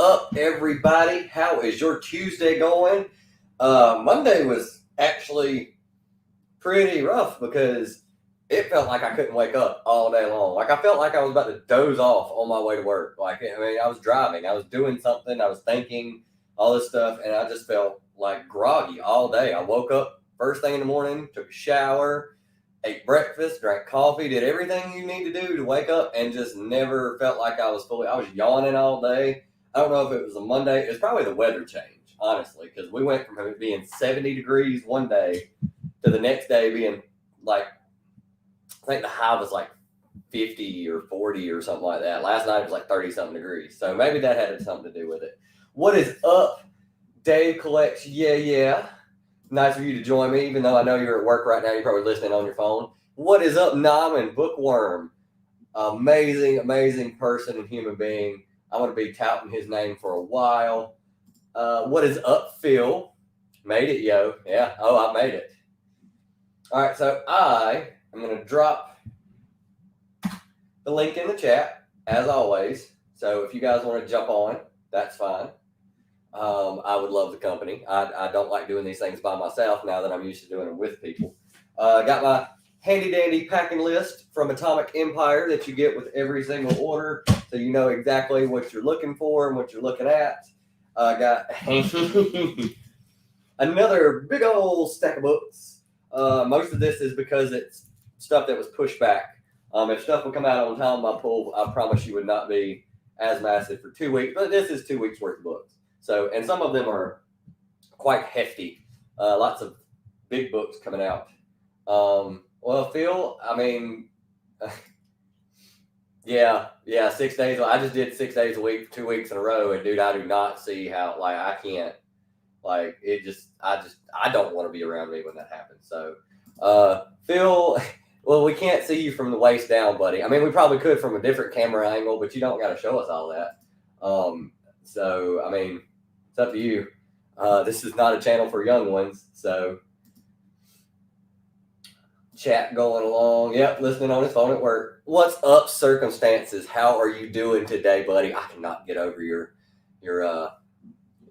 up, everybody? How is your Tuesday going? Monday was actually pretty rough because it felt like I couldn't wake up all day long. Like I felt like I was about to doze off on my way to work. I was driving, I was doing something, I was thinking all this stuff, and I just felt like groggy all day. I woke up first thing in the morning, took a shower, ate breakfast, drank coffee, did everything you need to do to wake up, and just never felt like I was yawning all day. I don't know if it was a Monday. It was probably the weather change, honestly, because we went from it being 70 degrees one day to the next day being like, I think the high was like 50 or 40 or something like that. Last night it was like 30-something degrees. So maybe that had something to do with it. What is up, Dave Collects? Yeah. Nice of you to join me, even though I know you're at work right now. You're probably listening on your phone. What is up, Naman Bookworm? Amazing person and human being. I'm going to be touting his name for a while. What is up, Phil? Made it, yo. Yeah. Oh, I made it. All right. So I am going to drop the link in the chat, as always. So if you guys want to jump on, that's fine. I would love the company. I don't like doing these things by myself now that I'm used to doing them with people. Got my handy dandy packing list from Atomic Empire that you get with every single order, so you know exactly what you're looking for and what you're looking at. Got another big old stack of books. Most of this is because it's stuff that was pushed back. If stuff would come out on time, my pull, I promise you, would not be as massive for 2 weeks, but this is 2 weeks worth of books. So, and some of them are quite hefty. Lots of big books coming out. Well, Phil, I mean, yeah, 6 days. I just did 6 days a week, 2 weeks in a row. And dude, I do not see how, like, I can't, like, I don't want to be around me when that happens. So, Phil, well, we can't see you from the waist down, buddy. I mean, we probably could from a different camera angle, but you don't got to show us all that. So, I mean, it's up to you. This is not a channel for young ones, so chat going along. Yep, listening on his phone at work. What's up, circumstances? How are you doing today, buddy? I cannot get over your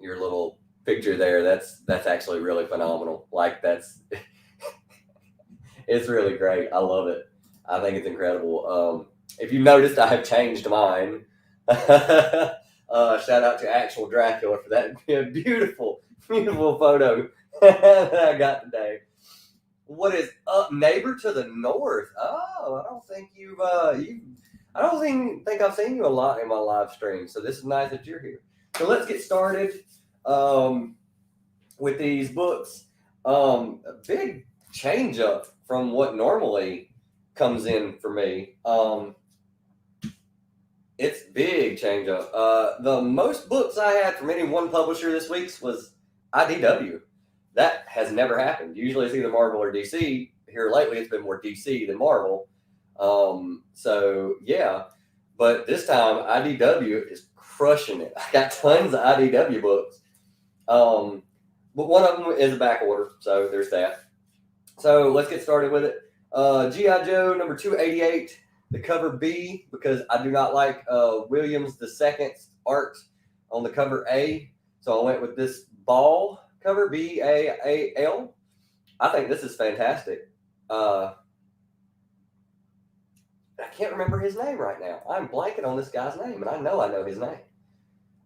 little picture there. That's actually really phenomenal. Like it's really great. I love it. I think it's incredible. If you noticed, I have changed mine. Shout out to Actual Dracula for that beautiful photo that I got today. What is up, neighbor to the north? Oh, I don't think I don't think I've seen you a lot in my live stream. So this is nice that you're here. So let's get started with these books. A big change up from what normally comes in for me. It's big change up. The most books I had from any one publisher this week was IDW. That has never happened. Usually it's either Marvel or DC. Here lately it's been more DC than Marvel. So yeah, but this time IDW is crushing it. I got tons of IDW books. But one of them is a back order, so there's that. So let's get started with it. G.I. Joe number 288. The cover B, because I do not like Williams II's art on the cover A. So I went with this Ball cover, B-A-A-L. I think this is fantastic. I can't remember his name right now. I'm blanking on this guy's name, and I know his name.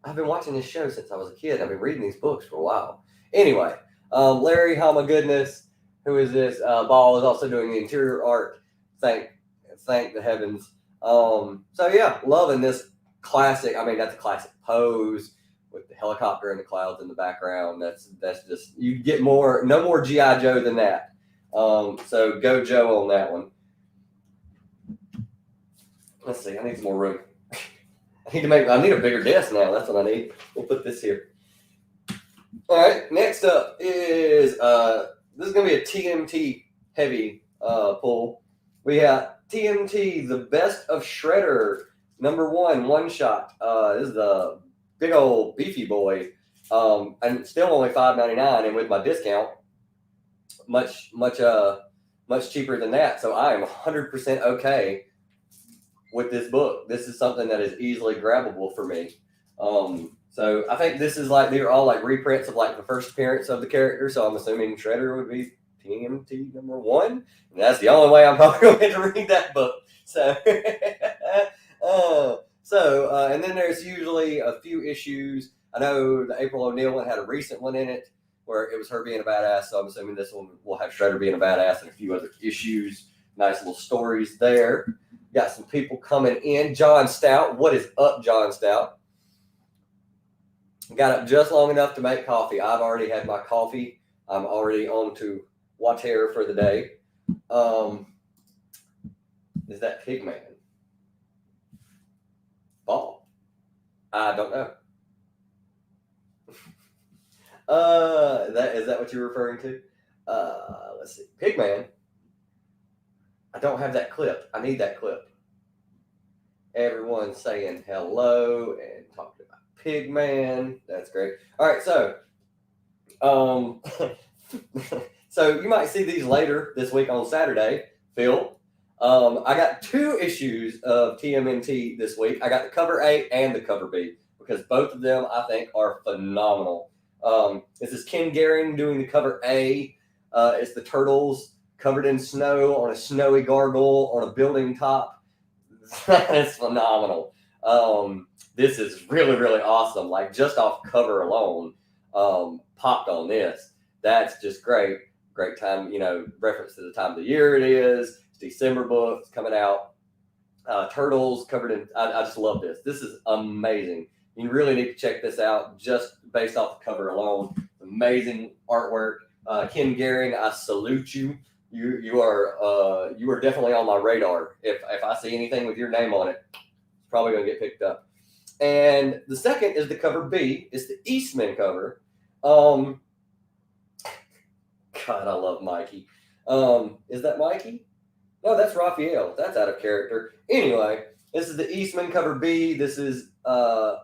I've been watching this show since I was a kid. I've been reading these books for a while. Anyway, Larry, oh my goodness, who is this? Ball is also doing the interior art. Thank the heavens. So yeah, loving this classic. I mean, that's a classic pose with the helicopter and the clouds in the background. That's just, you get no more G.I. Joe than that. So go Joe on that one. Let's see, I need some more room. I need a bigger desk now. That's what I need. We'll put this here. All right, next up is, this is going to be a TMT heavy pull. We have TMT, The Best of Shredder, number 1 shot. This is the big old beefy boy. And still only $5.99, and with my discount, much cheaper than that. So I am 100% okay with this book. This is something that is easily grabbable for me. So I think this is like they're all like reprints of like the first appearance of the character. So I'm assuming Shredder would be TMT number 1, and that's the only way I'm probably going to read that book. So, and then there's usually a few issues. I know the April O'Neil one had a recent one in it where it was her being a badass. So I'm assuming this one will have Shredder being a badass and a few other issues. Nice little stories there. Got some people coming in. John Stout. What is up, John Stout? Got up just long enough to make coffee. I've already had my coffee. I'm already on to water for the day. Is that Pigman? Ball? I don't know. Is that what you're referring to? Let's see. Pigman. I don't have that clip. I need that clip. Everyone's saying hello and talking about Pigman. That's great. All right, so so you might see these later this week on Saturday, Phil. I got 2 issues of TMNT this week. I got the cover A and the cover B because both of them I think are phenomenal. This is Ken Garing doing the cover A. It's the turtles covered in snow on a snowy gargoyle on a building top. It's phenomenal. This is really, really awesome. Like just off cover alone, popped on this. That's just great. Great time, reference to the time of the year it is. It's December book. It's coming out. Turtles covered in, I just love this. This is amazing. You really need to check this out just based off the cover alone. Amazing artwork. Ken Garing, I salute you. You are definitely on my radar. If I see anything with your name on it, it's probably going to get picked up. And the second is the cover B. It's the Eastman cover. God, I love Mikey. Is that Mikey? No, that's Raphael. That's out of character. Anyway, this is the Eastman cover B. This is the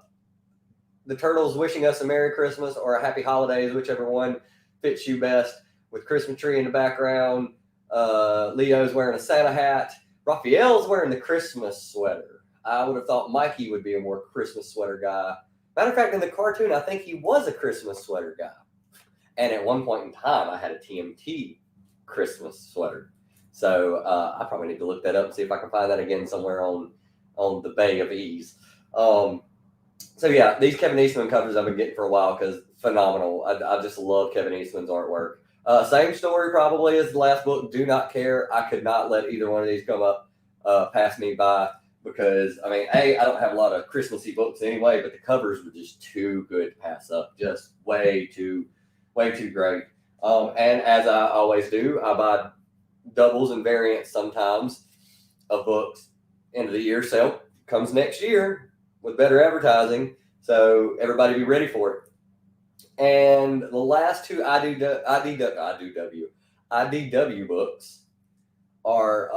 Turtles wishing us a Merry Christmas or a Happy Holidays, whichever one fits you best, with Christmas tree in the background. Leo's wearing a Santa hat. Raphael's wearing the Christmas sweater. I would have thought Mikey would be a more Christmas sweater guy. Matter of fact, in the cartoon, I think he was a Christmas sweater guy. And at one point in time, I had a TMT Christmas sweater. So I probably need to look that up and see if I can find that again somewhere on the Bay of Ease. So yeah, these Kevin Eastman covers I've been getting for a while because phenomenal. I just love Kevin Eastman's artwork. Same story probably as the last book. Do not care. I could not let either one of these come up pass me by because I don't have a lot of Christmassy books anyway, but the covers were just too good to pass up. Just way too great. And as I always do, I buy doubles and variants sometimes of books. End of the year sale comes next year with better advertising, so everybody be ready for it. And the last 2 IDW books are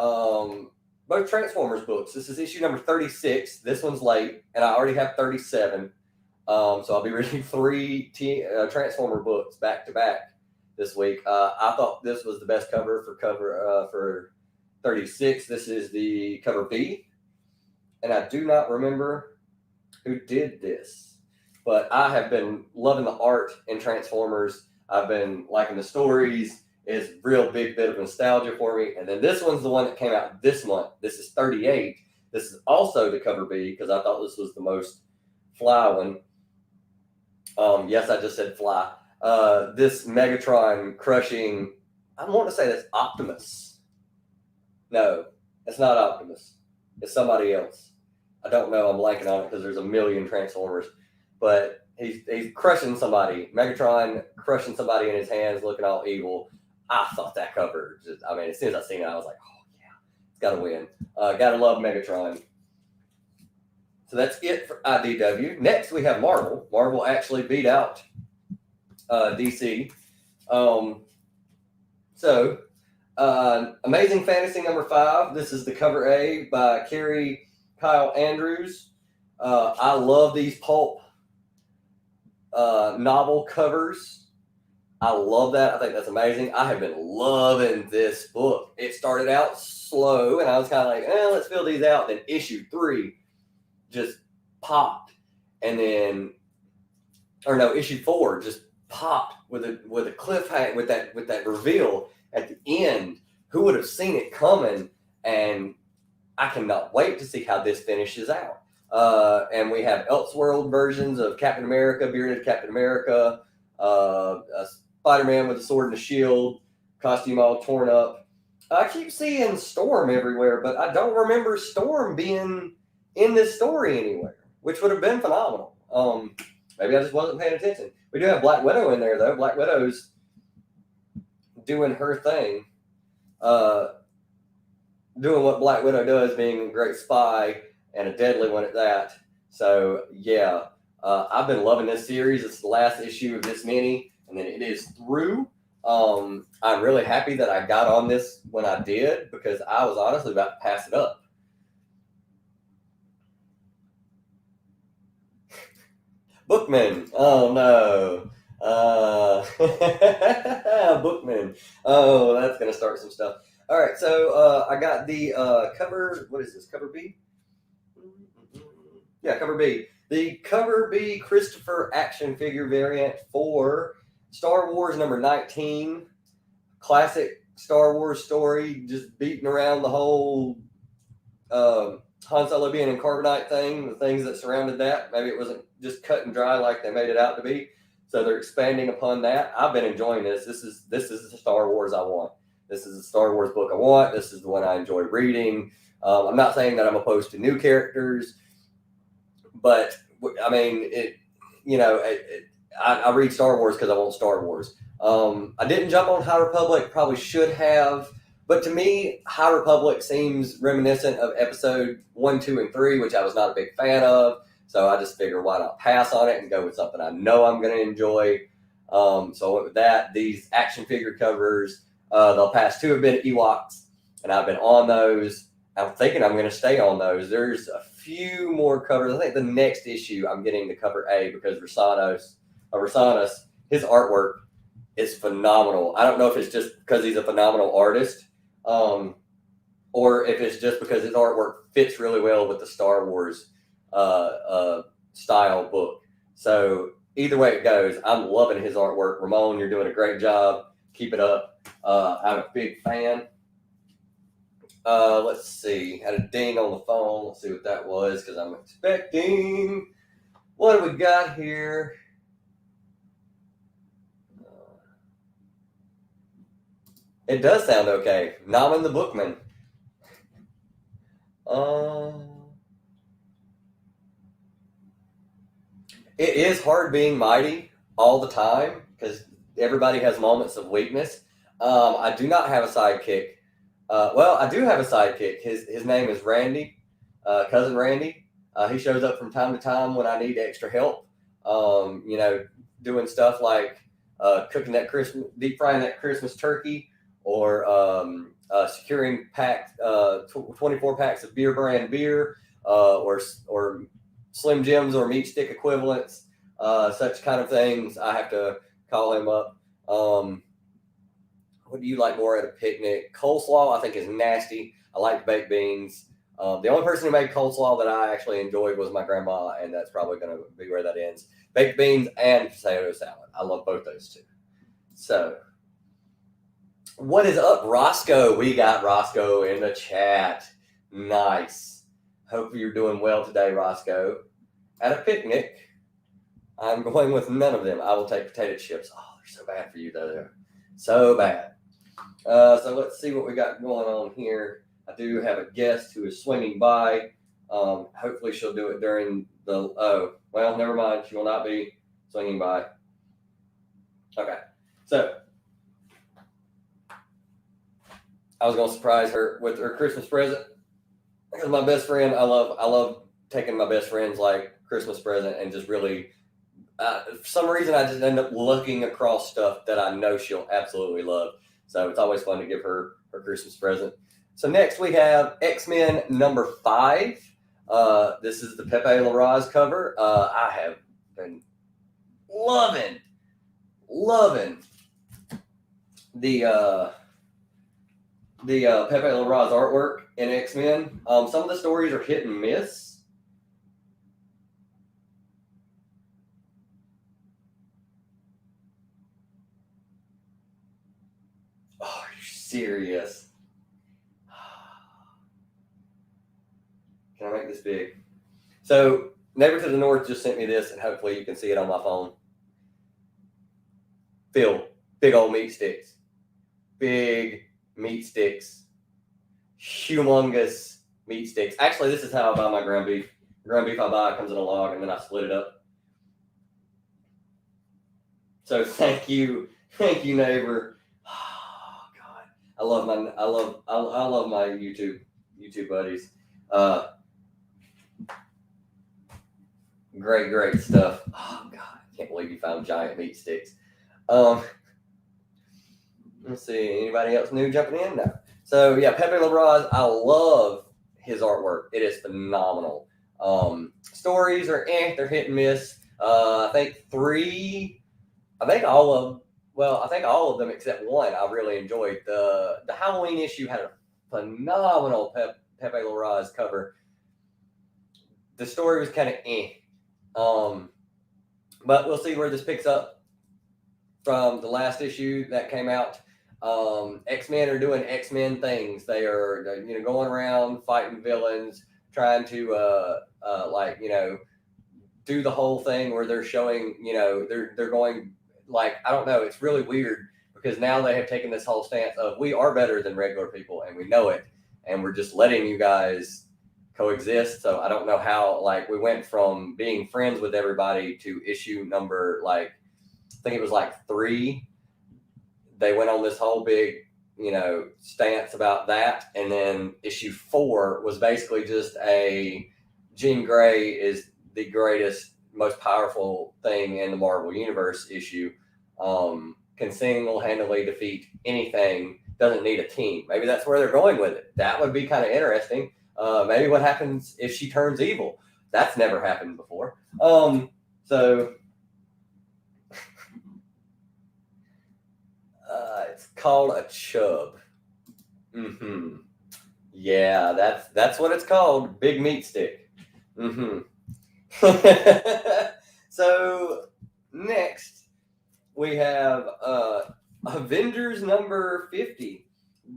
both Transformers books. This is issue number 36. This one's late, and I already have 37. So I'll be reading 3 Transformer books back to back this week. I thought this was the best cover for 36. This is the cover B, and I do not remember who did this. But I have been loving the art in Transformers. I've been liking the stories. It's a real big bit of nostalgia for me. And then this one's the one that came out this month. This is 38. This is also the cover B because I thought this was the most fly one. Yes, I just said fly. This Megatron crushing, I want to say that's Optimus. No, it's not Optimus. It's somebody else. I don't know. I'm blanking on it because there's a million Transformers. But he's crushing somebody. Megatron crushing somebody in his hands, looking all evil. I thought that cover as soon as I seen it, I was like, oh yeah, it's got to win. Gotta love Megatron. So that's it for IDW. Next, we have Marvel. Marvel actually beat out DC. Amazing Fantasy number 5. This is the cover A by Carrie Kyle Andrews. I love these pulp novel covers. I love that. I think that's amazing. I have been loving this book. It started out slow, and I was kind of like, let's fill these out. Then issue 3 just popped, and then or no, issue 4 just popped with a cliffhanger, with that reveal at the end. Who would have seen it coming? And I cannot wait to see how this finishes out. And we have Elseworld versions of Captain America, bearded Captain America, Spiderman with a sword and a shield, costume all torn up. I keep seeing Storm everywhere, but I don't remember Storm being in this story anywhere, which would have been phenomenal. Maybe I just wasn't paying attention. We do have Black Widow in there, though. Black Widow's doing her thing. Doing what Black Widow does, being a great spy and a deadly one at that. So, yeah, I've been loving this series. It's the last issue of this mini, and then it is through. I'm really happy that I got on this when I did, because I was honestly about to pass it up. Bookman. Oh, no. Bookman. Oh, that's going to start some stuff. All right, so I got the cover. What is this? Cover B? Yeah, cover B. The cover B Christopher action figure variant for Star Wars number 19. Classic Star Wars story, just beating around the whole Han Solo being in carbonite thing, the things that surrounded that. Maybe it wasn't just cut and dry like they made it out to be. So they're expanding upon that. I've been enjoying this. This is the Star Wars I want. This is the Star Wars book I want. This is the one I enjoy reading. I'm not saying that I'm opposed to new characters, but I mean, I read Star Wars because I want Star Wars. I didn't jump on High Republic, probably should have, but to me, High Republic seems reminiscent of episode 1, 2, and 3, which I was not a big fan of. So I just figured, why not pass on it and go with something I know I'm going to enjoy. So I went with that. These action figure covers, the past 2 have been Ewoks, and I've been on those. I'm thinking I'm going to stay on those. There's a few more covers. I think the next issue I'm getting the cover A, because Rosanos, his artwork is phenomenal. I don't know if it's just because he's a phenomenal artist, or if it's just because his artwork fits really well with the Star Wars style book. So either way it goes, I'm loving his artwork. Ramon, you're doing a great job. Keep it up. I'm a big fan. Let's see. Had a ding on the phone. Let's see what that was, because I'm expecting. What do we got here? It does sound okay. Naman the Bookman. It is hard being mighty all the time, because everybody has moments of weakness. I do not have a sidekick. Well, I do have a sidekick. His name is Randy, cousin Randy. He shows up from time to time when I need extra help. Doing stuff like cooking that deep frying that Christmas turkey, or securing packed 24 packs of Beer Brand beer, or Slim Jims or meat stick equivalents, such kind of things. I have to call him up. What do you like more at a picnic? Coleslaw, I think, is nasty. I like baked beans. The only person who made coleslaw that I actually enjoyed was my grandma, and that's probably going to be where that ends. Baked beans and potato salad. I love both those two. So, what is up, Roscoe? We got Roscoe in the chat. Nice. Hope you're doing well today, Roscoe. At a picnic, I'm going with none of them. I will take potato chips. Oh, they're so bad for you, though. They're so bad. So let's see what we got going on here. I do have a guest who is swinging by. Hopefully she'll do it during the... Oh, well, never mind. She will not be swinging by. Okay. So, I was going to surprise her with her Christmas present. Because my best friend, I love taking my best friend's like Christmas present and just really... for some reason, I just end up looking across stuff that I know she'll absolutely love. So it's always fun to give her her Christmas present. So next we have X-Men number 5. This is the Pepe Larraz cover. I have been loving the Pepe Larraz artwork in X-Men. Some of the stories are hit and miss. serious? Can I make this big? So, Neighbor to the North just sent me this, and hopefully you can see it on my phone. Phil, big old meat sticks. Big meat sticks. Humongous meat sticks. Actually, this is how I buy my ground beef. Ground beef I buy comes in a log, and then I split it up. So thank you, neighbor. Oh God, I love my YouTube buddies. Great stuff. Oh God, I can't believe you found giant meat sticks. Let's see, anybody else new jumping in? No. So yeah, Pepe Larraz, I love his artwork. It is phenomenal. Stories are they're hit and miss. I think all of them except one I really enjoyed. The Halloween issue had a phenomenal Pepe Larraz cover. The story was kind of but we'll see where this picks up from the last issue that came out. X-Men are doing X-Men things. They are, going around fighting villains, trying to do the whole thing where they're showing, they're going like, I don't know, it's really weird because now they have taken this whole stance of we are better than regular people and we know it, and we're just letting you guys coexist. So I don't know how, we went from being friends with everybody to issue number, I think it was 3. They went on this whole big, stance about that. And then issue 4 was basically just a Jean Grey is the greatest, most powerful thing in the Marvel Universe issue. Can single-handedly defeat anything, doesn't need a team. Maybe that's where they're going with it. That would be kind of interesting. Maybe what happens if she turns evil. That's never happened before. It's called a chub. Yeah, that's what it's called. Big meat stick. So next we have Avengers Number 50.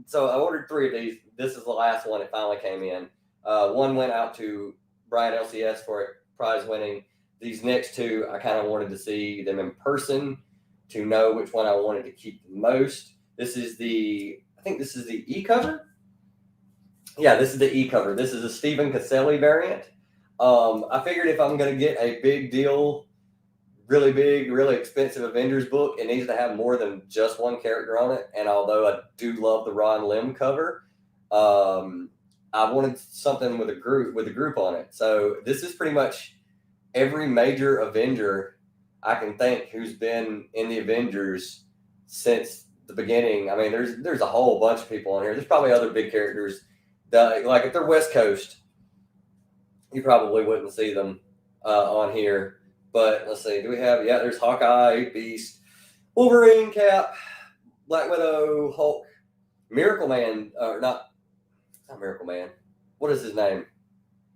So I ordered 3 of these. This is the last one. It finally came in. One went out to Brian LCS for it, prize winning. These next 2, I kind of wanted to see them in person to know which one I wanted to keep the most. I think this is the e-cover. Yeah, this is the e-cover. This is a Stephen Caselli variant. I figured if I'm going to get a big deal, really big, really expensive Avengers book, it needs to have more than just one character on it. And although I do love the Ron Lim cover, I wanted something with a group on it. So this is pretty much every major Avenger I can think who's been in the Avengers since the beginning. I mean, there's a whole bunch of people on here. There's probably other big characters that, if they're West Coast, you probably wouldn't see them on here. But let's see, do we have? Yeah, there's Hawkeye, Beast, Wolverine, Cap, Black Widow, Hulk, Miracle Man, or not Miracle Man. What is his name?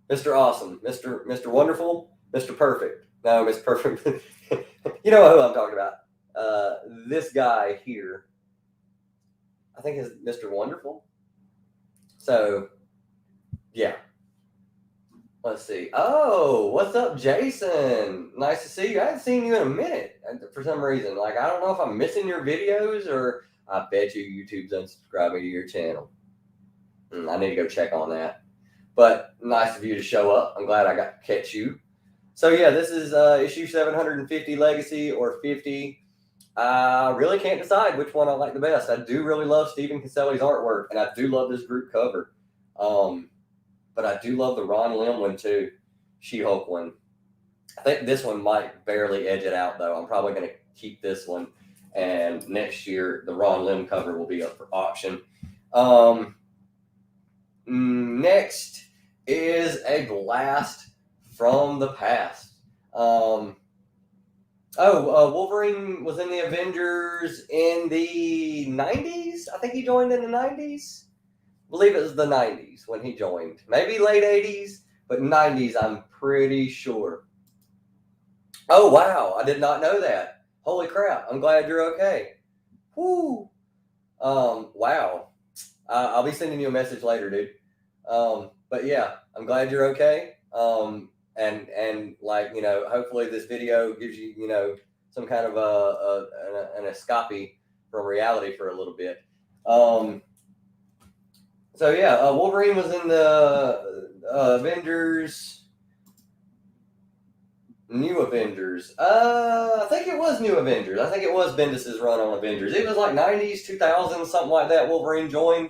Mr. Awesome, Mr. Wonderful, Mr. Perfect. No, Mr. Perfect. You know who I'm talking about. This guy here, I think is Mr. Wonderful. So, yeah. Let's see. Oh, what's up, Jason? Nice to see you. I haven't seen you in a minute for some reason. I don't know if I'm missing your videos or I bet you YouTube's unsubscribing to your channel. I need to go check on that. But nice of you to show up. I'm glad I got to catch you. So, yeah, this is issue 750 Legacy or 50. I really can't decide which one I like the best. I do really love Stephen Caselli's artwork, and I do love this group cover. But I do love the Ron Lim one too, She-Hulk one. I think this one might barely edge it out, though. I'm probably going to keep this one, and next year the Ron Lim cover will be up for auction. Next is a blast from the past. Wolverine was in the Avengers in the 90s. I think he joined in the 90s. I believe it was the 90s when he joined. Maybe late 80s, but 90s, I'm pretty sure. Oh, wow. I did not know that. Holy crap. I'm glad you're okay. Woo. Wow. I'll be sending you a message later, dude. But yeah, I'm glad you're okay. And like, hopefully this video gives you, some kind of an escape from reality for a little bit. So yeah, Wolverine was in the Avengers, New Avengers. I think it was New Avengers. I think it was Bendis's run on Avengers. It was like 90s, 2000s, something like that. Wolverine joined.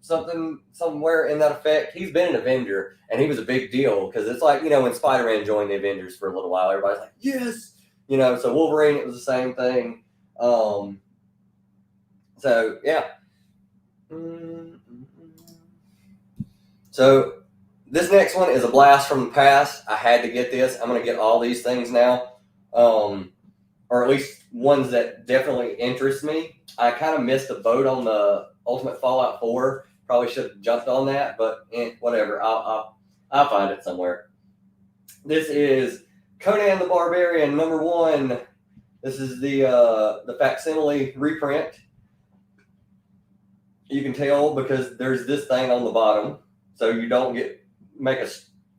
Something somewhere in that effect. He's been an Avenger, and he was a big deal because it's like, when Spiderman joined the Avengers for a little while, everybody's like, yes, So Wolverine, it was the same thing. So yeah. So this next one is a blast from the past. I had to get this. I'm going to get all these things now, or at least ones that definitely interest me. I kind of missed the boat on the Ultimate Fallout 4. Probably should have jumped on that, but whatever. I'll find it somewhere. This is Conan the Barbarian #1. This is the facsimile reprint. You can tell because there's this thing on the bottom, so you don't make a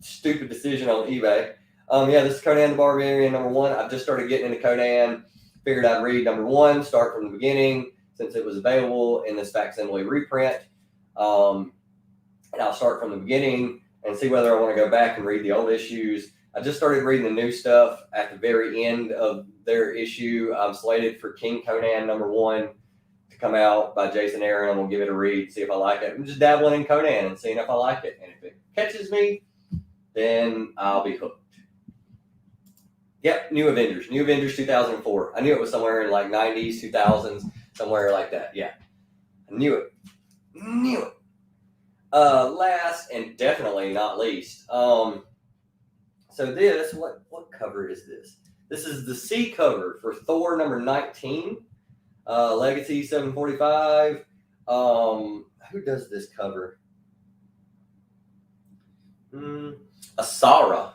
stupid decision on eBay. Yeah, this is Conan the Barbarian #1. I've just started getting into Conan. Figured I'd read #1, start from the beginning since it was available in this facsimile reprint. And I'll start from the beginning and see whether I want to go back and read the old issues. I just started reading the new stuff at the very end of their issue. I'm slated for King Conan #1 to come out by Jason Aaron. I'm going to give it a read, see if I like it. I'm just dabbling in Conan and seeing if I like it. And if it catches me, then I'll be hooked. Yep, New Avengers 2004. I knew it was somewhere in like 90s, 2000s, somewhere like that. Yeah, I knew it. Last and definitely not least. So this, what cover is this? This is the C cover for Thor #19. Legacy 745. Who does this cover? Asara.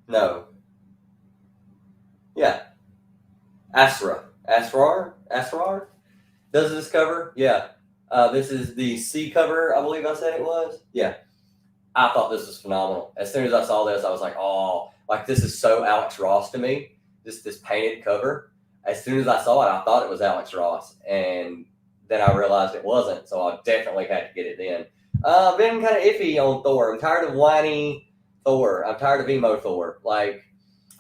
No. Yeah. Asrar does this cover. Yeah. This is the C cover, I believe I said it was. Yeah. I thought this was phenomenal. As soon as I saw this, I was like, oh, like this is so Alex Ross to me. This painted cover. As soon as I saw it, I thought it was Alex Ross, and then I realized it wasn't. So I definitely had to get it then. I've been kind of iffy on Thor. I'm tired of whiny Thor. I'm tired of emo Thor. Like,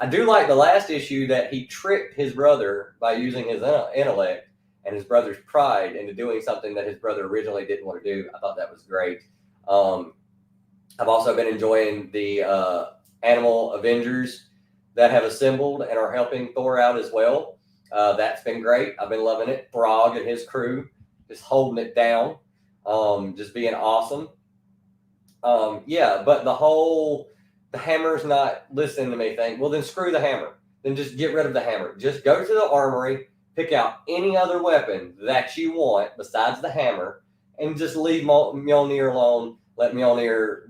I do like the last issue that he tricked his brother by using his intellect and his brother's pride into doing something that his brother originally didn't want to do. I thought that was great. I've also been enjoying the Animal Avengers that have assembled and are helping Thor out as well. That's been great. I've been loving it. Throg and his crew just holding it down, just being awesome. Yeah, but the hammer's not listening to me thing. Well, then screw the hammer. Then just get rid of the hammer. Just go to the armory, pick out any other weapon that you want besides the hammer, and just leave Mjolnir alone. Let Mjolnir,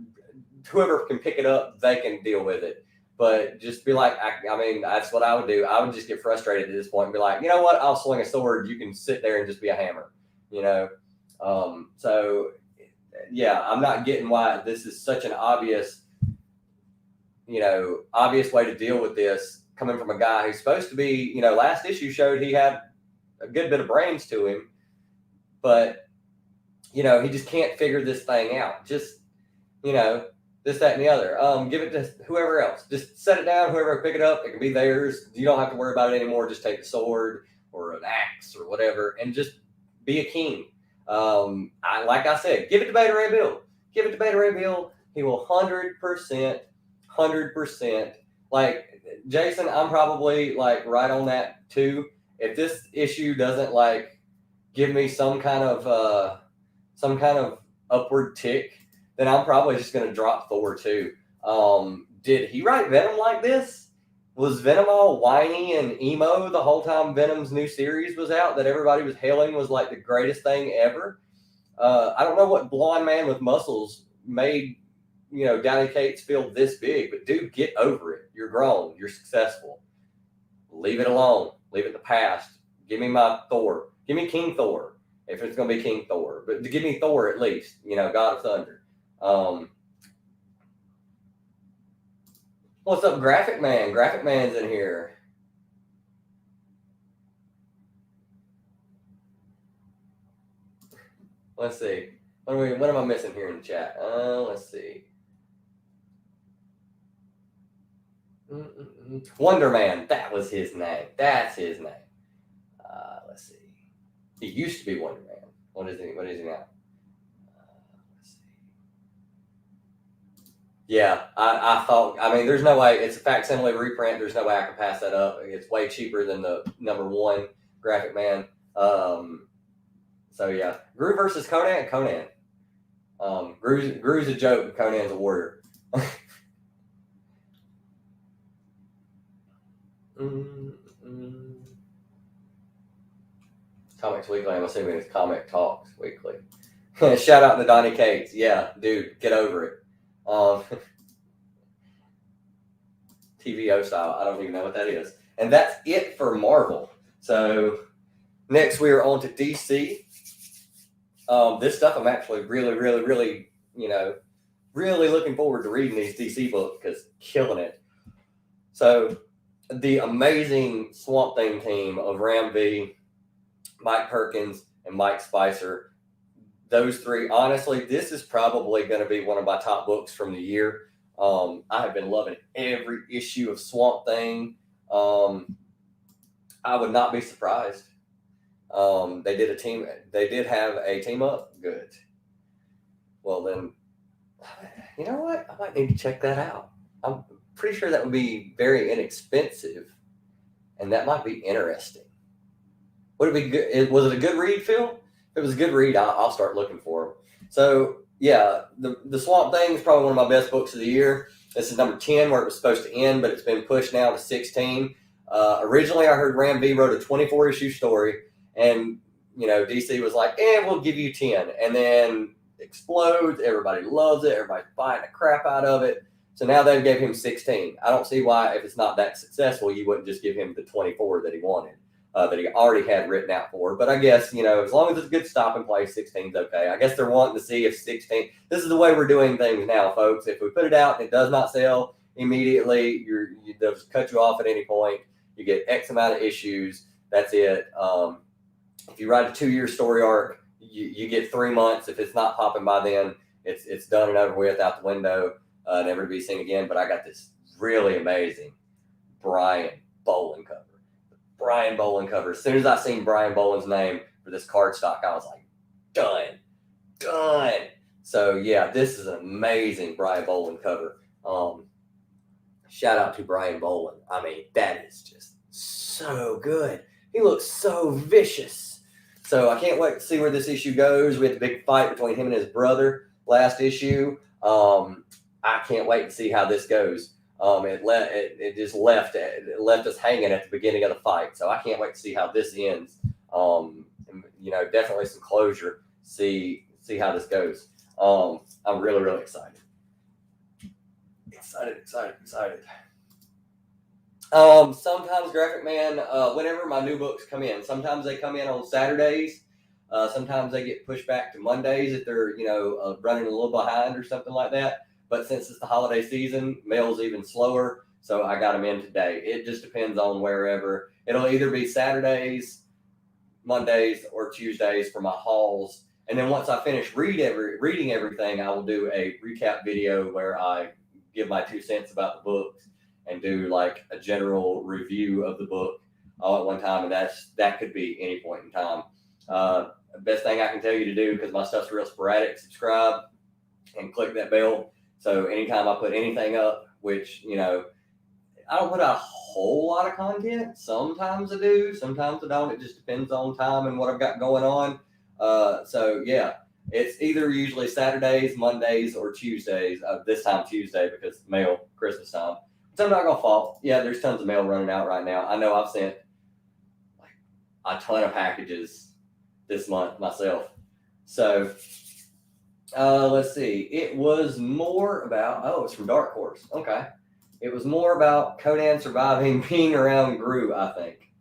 whoever can pick it up, they can deal with it. But just be like, I mean, that's what I would do. I would just get frustrated at this point and be like, you know what? I'll swing a sword. You can sit there and just be a hammer, So, yeah, I'm not getting why this is such an obvious way to deal with this coming from a guy who's supposed to be, last issue showed he had a good bit of brains to him, but, he just can't figure this thing out. Just, this, that, and the other. Give it to whoever else. Just set it down. Whoever pick it up, it can be theirs. You don't have to worry about it anymore. Just take a sword or an axe or whatever, and just be a king. Like I said, give it to Beta Ray Bill. Give it to Beta Ray Bill. He will 100%. Like Jason, I'm probably like right on that too. If this issue doesn't like give me some kind of upward tick, then I'm probably just going to drop Thor too. Did he write Venom like this? Was Venom all whiny and emo the whole time Venom's new series was out that everybody was hailing was like the greatest thing ever? I don't know what blonde man with muscles made, Donny Cates feel this big, but dude, get over it. You're grown. You're successful. Leave it alone. leave it in the past. Give me my Thor. Give me King Thor, if it's going to be King Thor. But give me Thor at least, God of Thunder. What's up, Graphic Man? Graphic Man's in here. Let's see. What am I missing here in the chat? Let's see. Wonder Man. That was his name. That's his name. Let's see. He used to be Wonder Man. What is he now? Let's see. Yeah, I thought. I mean, there's no way. It's a facsimile reprint. There's no way I can pass that up. It's way cheaper than the #1 Graphic Man. So yeah, Gru versus Conan. Gru's a joke. Conan's a warrior. Comics Weekly. I'm assuming it's Comic Talks Weekly. Shout out to Donnie Cates. Yeah, dude, get over it. TVO style. I don't even know what that is. And that's it for Marvel. So next we are on to DC. This stuff I'm actually really, really, really, really looking forward to reading these DC books because killing it. So the amazing Swamp Thing team of Ram V, Mike Perkins, and Mike Spicer. Those three, honestly, this is probably going to be one of my top books from the year. I have been loving every issue of Swamp Thing. I would not be surprised. They did have a team up. Good. Well, then, you know what? I might need to check that out. I'm pretty sure that would be very inexpensive, and that might be interesting. Would it be good? Was it a good read, Phil? If it was a good read, I'll start looking for them. So, yeah, the Swamp Thing is probably one of my best books of the year. This is number 10, where it was supposed to end, but it's been pushed now to 16. Originally, I heard Ram V wrote a 24-issue story, and, DC was like, we'll give you 10. And then explodes. Everybody loves it. Everybody's buying the crap out of it. So now they gave him 16. I don't see why, if it's not that successful, you wouldn't just give him the 24 that he wanted, that he already had written out for. But I guess, as long as it's a good stopping place, 16's okay. I guess they're wanting to see if 16, this is the way we're doing things now, folks. If we put it out and it does not sell immediately, they'll just cut you off at any point. You get X amount of issues. That's it. If you write a 2-year story arc, you get 3 months. If it's not popping by then, it's done and over with, out the window, never to be seen again. But I got this really amazing Brian Boland cover. Brian Boland cover. As soon as I seen Brian Boland's name for this cardstock, I was like, done. So yeah, this is an amazing Brian Boland cover. Shout out to Brian Boland. I mean, that is just so good. He looks so vicious. So I can't wait to see where this issue goes. We had the big fight between him and his brother last issue. I can't wait to see how this goes. It just left us hanging at the beginning of the fight. So I can't wait to see how this ends. Definitely some closure. See how this goes. I'm really, really excited. Excited. Sometimes Graphic Man, whenever my new books come in, sometimes they come in on Saturdays. Sometimes they get pushed back to Mondays if they're, running a little behind or something like that. But since it's the holiday season, mail's even slower. So I got them in today. It just depends on wherever. It'll either be Saturdays, Mondays, or Tuesdays for my hauls. And then once I finish reading everything, I will do a recap video where I give my 2 cents about the books and do like a general review of the book all at one time. And that could be any point in time. Best thing I can tell you to do, because my stuff's real sporadic, subscribe and click that bell. So anytime I put anything up, which, I don't put out a whole lot of content. Sometimes I do, sometimes I don't. It just depends on time and what I've got going on. So yeah, it's either usually Saturdays, Mondays, or Tuesdays. This time Tuesday because mail, Christmas time. So I'm not going to fault. Yeah, there's tons of mail running out right now. I know I've sent like a ton of packages this month myself. So let's see. It was more about, it's from Dark Horse. Okay. It was more about Conan surviving being around Gru, I think.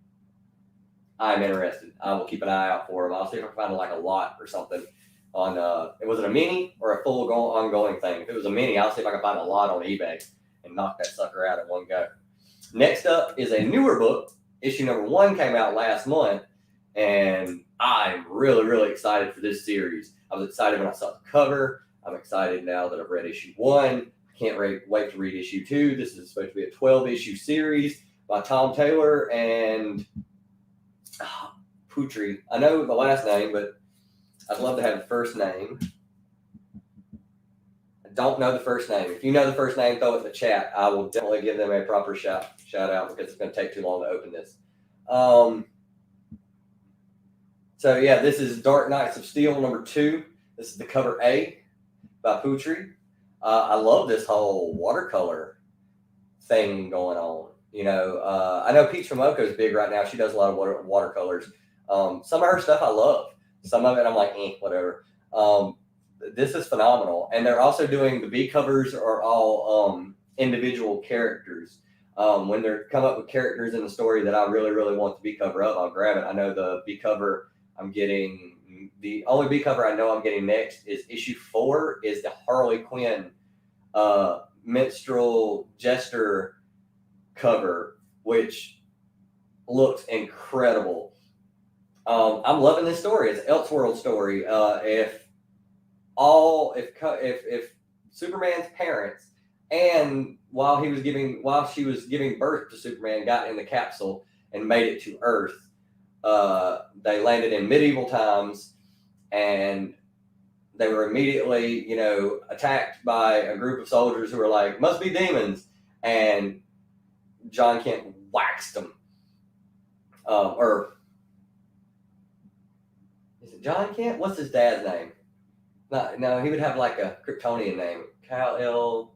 I'm interested. I will keep an eye out for them. I'll see if I can find like a lot or something on, was it a mini or a full ongoing thing? If it was a mini, I'll see if I can find a lot on eBay and knock that sucker out at one go. Next up is a newer book. Issue number 1 came out last month, and I'm really, really excited for this series. I was excited when I saw the cover. I'm excited now that I've read issue 1. I can't wait to read issue 2. This is supposed to be a 12-issue series by Tom Taylor and Putri. I know the last name, but I'd love to have the first name. I don't know the first name. If you know the first name, throw it in the chat. I will definitely give them a proper shout out because it's going to take too long to open this. So yeah, this is Dark Knights of Steel number 2. This is the cover A by Putri. I love this whole watercolor thing going on. You know, I know Peach from Oko is big right now. She does a lot of watercolors. Some of her stuff I love. Some of it I'm like, whatever. This is phenomenal. And they're also doing the B covers are all individual characters. When they're come up with characters in the story that I really, really want the B cover of, I'll grab it. I know the B cover I'm getting, the only B cover I know I'm getting next is issue 4 is the Harley Quinn minstrel jester cover, which looks incredible. I'm loving this story. It's an Elseworld story. If Superman's parents and while she was giving birth to Superman got in the capsule and made it to Earth, they landed in medieval times and they were immediately, attacked by a group of soldiers who were like, must be demons. And John Kent waxed them. Or is it John Kent? What's his dad's name? No, he would have like a Kryptonian name. Kal-El.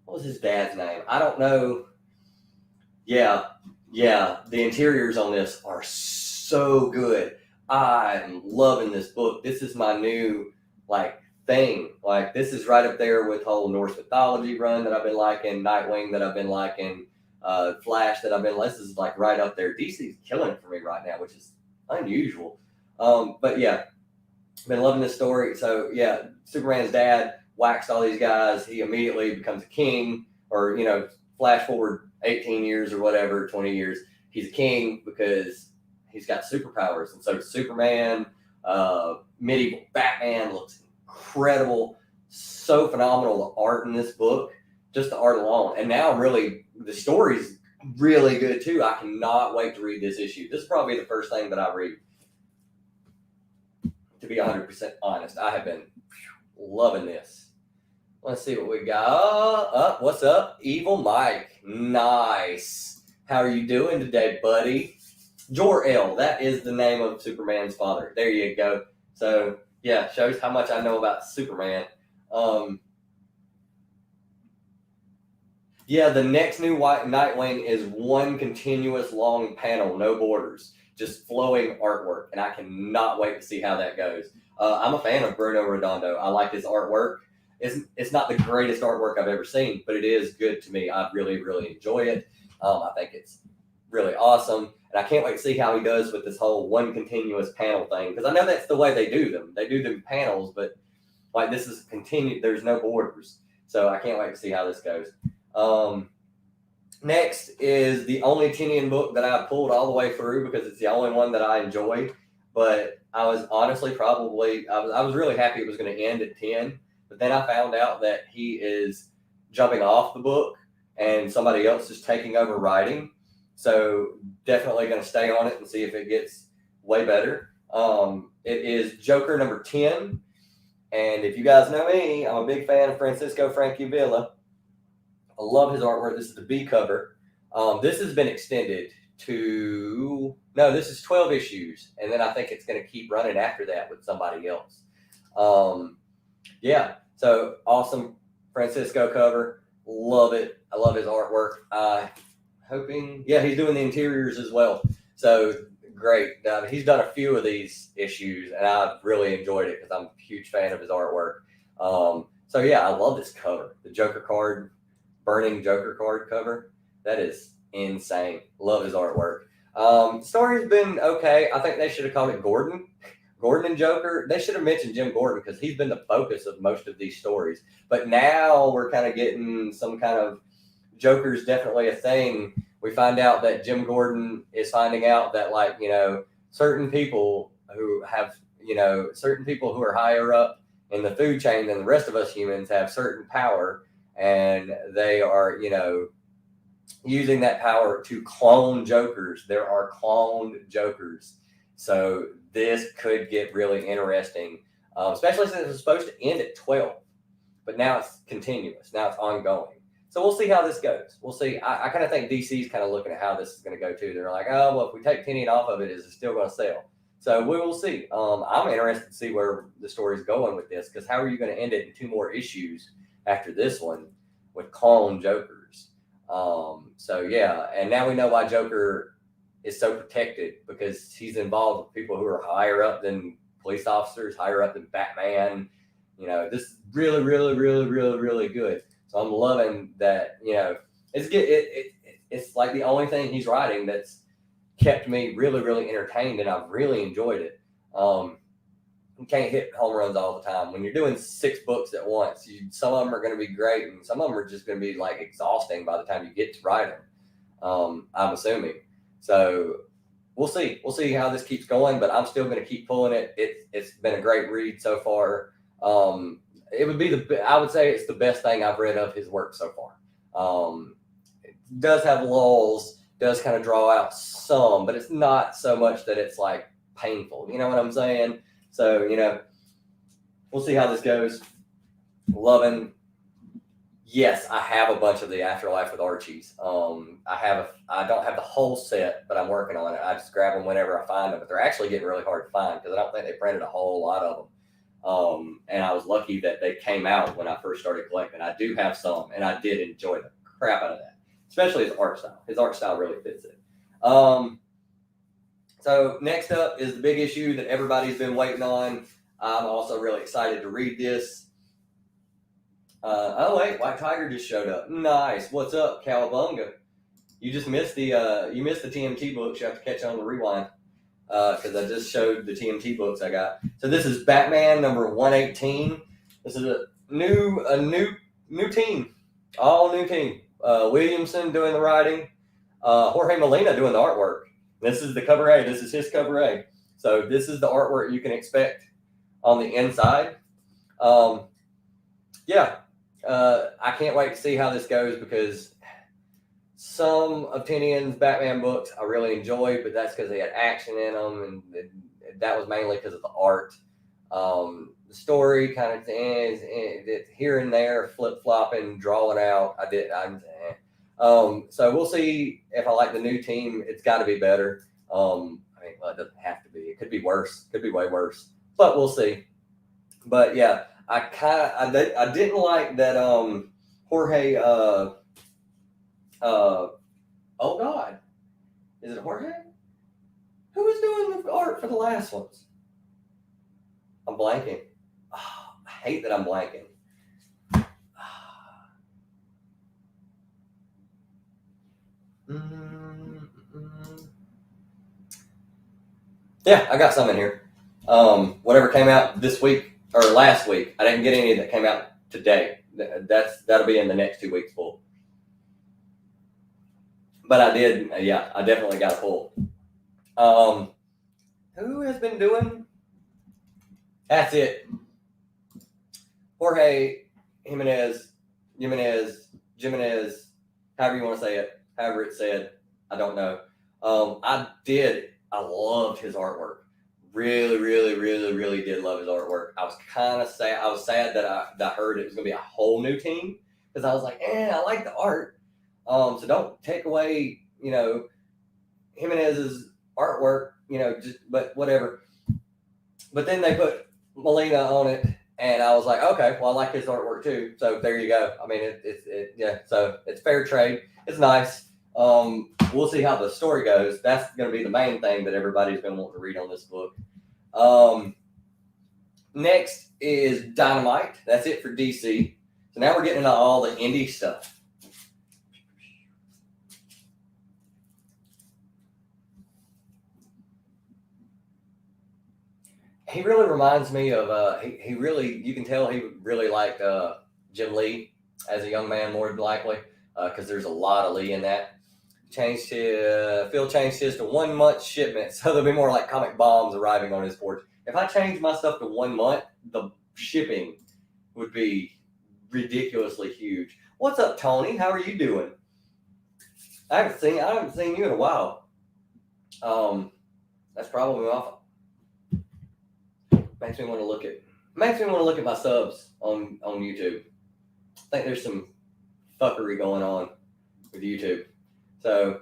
What was his dad's name? I don't know. Yeah. The interiors on this are so good. I'm loving this book. This is my new thing. Like this is right up there with whole Norse mythology run that I've been liking, Nightwing that I've been liking, Flash that I've been. This is like right up there. DC's killing it for me right now, which is unusual. But yeah, been loving this story. So yeah, Superman's dad waxed all these guys. He immediately becomes a king, or flash forward 18 years or whatever, 20 years. He's a king because he's got superpowers, and so does Superman. Medieval Batman looks incredible, so phenomenal. The art in this book, just the art alone, and now the story's really good too. I cannot wait to read this issue. This is probably the first thing that I read. To be 100% honest, I have been loving this. Let's see what we got. What's up? Evil Mike. Nice. How are you doing today, buddy? Jor-El. That is the name of Superman's father. There you go. So, yeah, shows how much I know about Superman. Yeah, the next new Nightwing is one continuous long panel, no borders. Just flowing artwork, and I cannot wait to see how that goes. I'm a fan of Bruno Redondo. I like his artwork. It's not the greatest artwork I've ever seen, but it is good to me. I really, really enjoy it. I think it's really awesome, and I can't wait to see how he does with this whole one continuous panel thing, because I know that's the way they do them. They do them panels, but this is continued. There's no borders, so I can't wait to see how this goes. Next is the only Tinian book that I pulled all the way through because it's the only one that I enjoy. But I was honestly I was really happy it was going to end at 10. But then I found out that he is jumping off the book and somebody else is taking over writing. So definitely going to stay on it and see if it gets way better. It is Joker number 10. And if you guys know me, I'm a big fan of Francisco Francavilla. I love his artwork. This is the B cover. This has been extended to, this is 12 issues. And then I think it's going to keep running after that with somebody else. Yeah, so awesome Francisco cover. Love it. I love his artwork. He's doing the interiors as well. So great. He's done a few of these issues, and I've really enjoyed it because I'm a huge fan of his artwork. So yeah, I love this cover. The Joker card. Burning Joker card cover. That is insane. Love his artwork. Story's been okay. I think they should have called it Gordon and Joker. They should have mentioned Jim Gordon because he's been the focus of most of these stories. But now we're kind of getting some kind of Joker's definitely a thing. We find out that Jim Gordon is finding out that, like, you know, certain people who are higher up in the food chain than the rest of us humans have certain power, and they are, you know, using that power to clone Jokers. There are cloned Jokers. So this could get really interesting, especially since it was supposed to end at 12. But now it's continuous. Now it's ongoing. So we'll see how this goes. We'll see. I kind of think DC's kind of looking at how this is going to go too. They're like, oh, well, if we take Tinian off of it, is it still going to sell? So we will see. I'm interested to see where the story's going with this, because how are you going to end it in 2 more issues after this one with clone Jokers? So yeah, and now we know why Joker is so protected, because he's involved with people who are higher up than police officers, higher up than Batman. You know, this is really, really, really, really, really good. So I'm loving that. You know, it's like the only thing he's writing that's kept me really, really entertained, and I've really enjoyed it. You can't hit home runs all the time. When you're doing 6 books at once, some of them are going to be great, and some of them are just going to be like exhausting by the time you get to write them. I'm assuming. So we'll see. We'll see how this keeps going, but I'm still going to keep pulling it. It's been a great read so far. It would be I would say it's the best thing I've read of his work so far. It does have lulls, does kind of draw out some, but it's not so much that it's like painful. You know what I'm saying? So, you know, we'll see how this goes. Loving. Yes, I have a bunch of the Afterlife with Archies. I don't have the whole set, but I'm working on it. I just grab them whenever I find them, but they're actually getting really hard to find because I don't think they printed a whole lot of them. And I was lucky that they came out when I first started collecting. I do have some, and I did enjoy the crap out of that, especially his art style. His art style really fits it. So next up is the big issue that everybody's been waiting on. I'm also really excited to read this. Oh wait, White Tiger just showed up. Nice. What's up, Cowabunga? You just missed the TMT books. You have to catch on the rewind. Because I just showed the TMT books I got. So this is Batman number 118. This is a new team, all new team. Williamson doing the writing, Jorge Molina doing the artwork. This is the cover A. This is his cover A. So this is the artwork you can expect on the inside. I can't wait to see how this goes, because some of Tinian's Batman books I really enjoyed, but that's because they had action in them, and that was mainly because of the art. The story kind of is here and there, flip-flopping, drawing out. So we'll see if I like the new team. It's got to be better. It doesn't have to be. It could be worse. It could be way worse. But we'll see. But yeah, I didn't like that Jorge. Oh God, is it Jorge? Who was doing the art for the last ones? I'm blanking. Oh, I hate that I'm blanking. Yeah, I got some in here. Whatever came out this week or last week, I didn't get any that came out today. That'll be in the next 2 weeks full. But I did, I definitely got a pull. Who has been doing? That's it. Jorge Jimenez, however you want to say it, however it's said, I don't know. I loved his artwork. Really, really, really, really did love his artwork. I was kind of sad. I was sad that I heard it was going to be a whole new team, because I was like, I like the art. So don't take away, Jimenez's artwork, but whatever. But then they put Molina on it, and I was like, okay, well, I like his artwork too. So there you go. I mean, so it's fair trade. It's nice. We'll see how the story goes. That's going to be the main thing that everybody's going to want to read on this book. Next is Dynamite. That's it for DC. So now we're getting into all the indie stuff. He really reminds me of he really, you can tell he really liked Jim Lee as a young man, more than likely, because there's a lot of Lee in that. Phil changed his to 1 month shipment, so there'll be more like comic bombs arriving on his porch. If I change my stuff to 1 month, the shipping would be ridiculously huge. What's up, Tony? How are you doing? I haven't seen you in a while. That's probably my fault. Makes me want to look at my subs on YouTube. I think there's some fuckery going on with YouTube. So,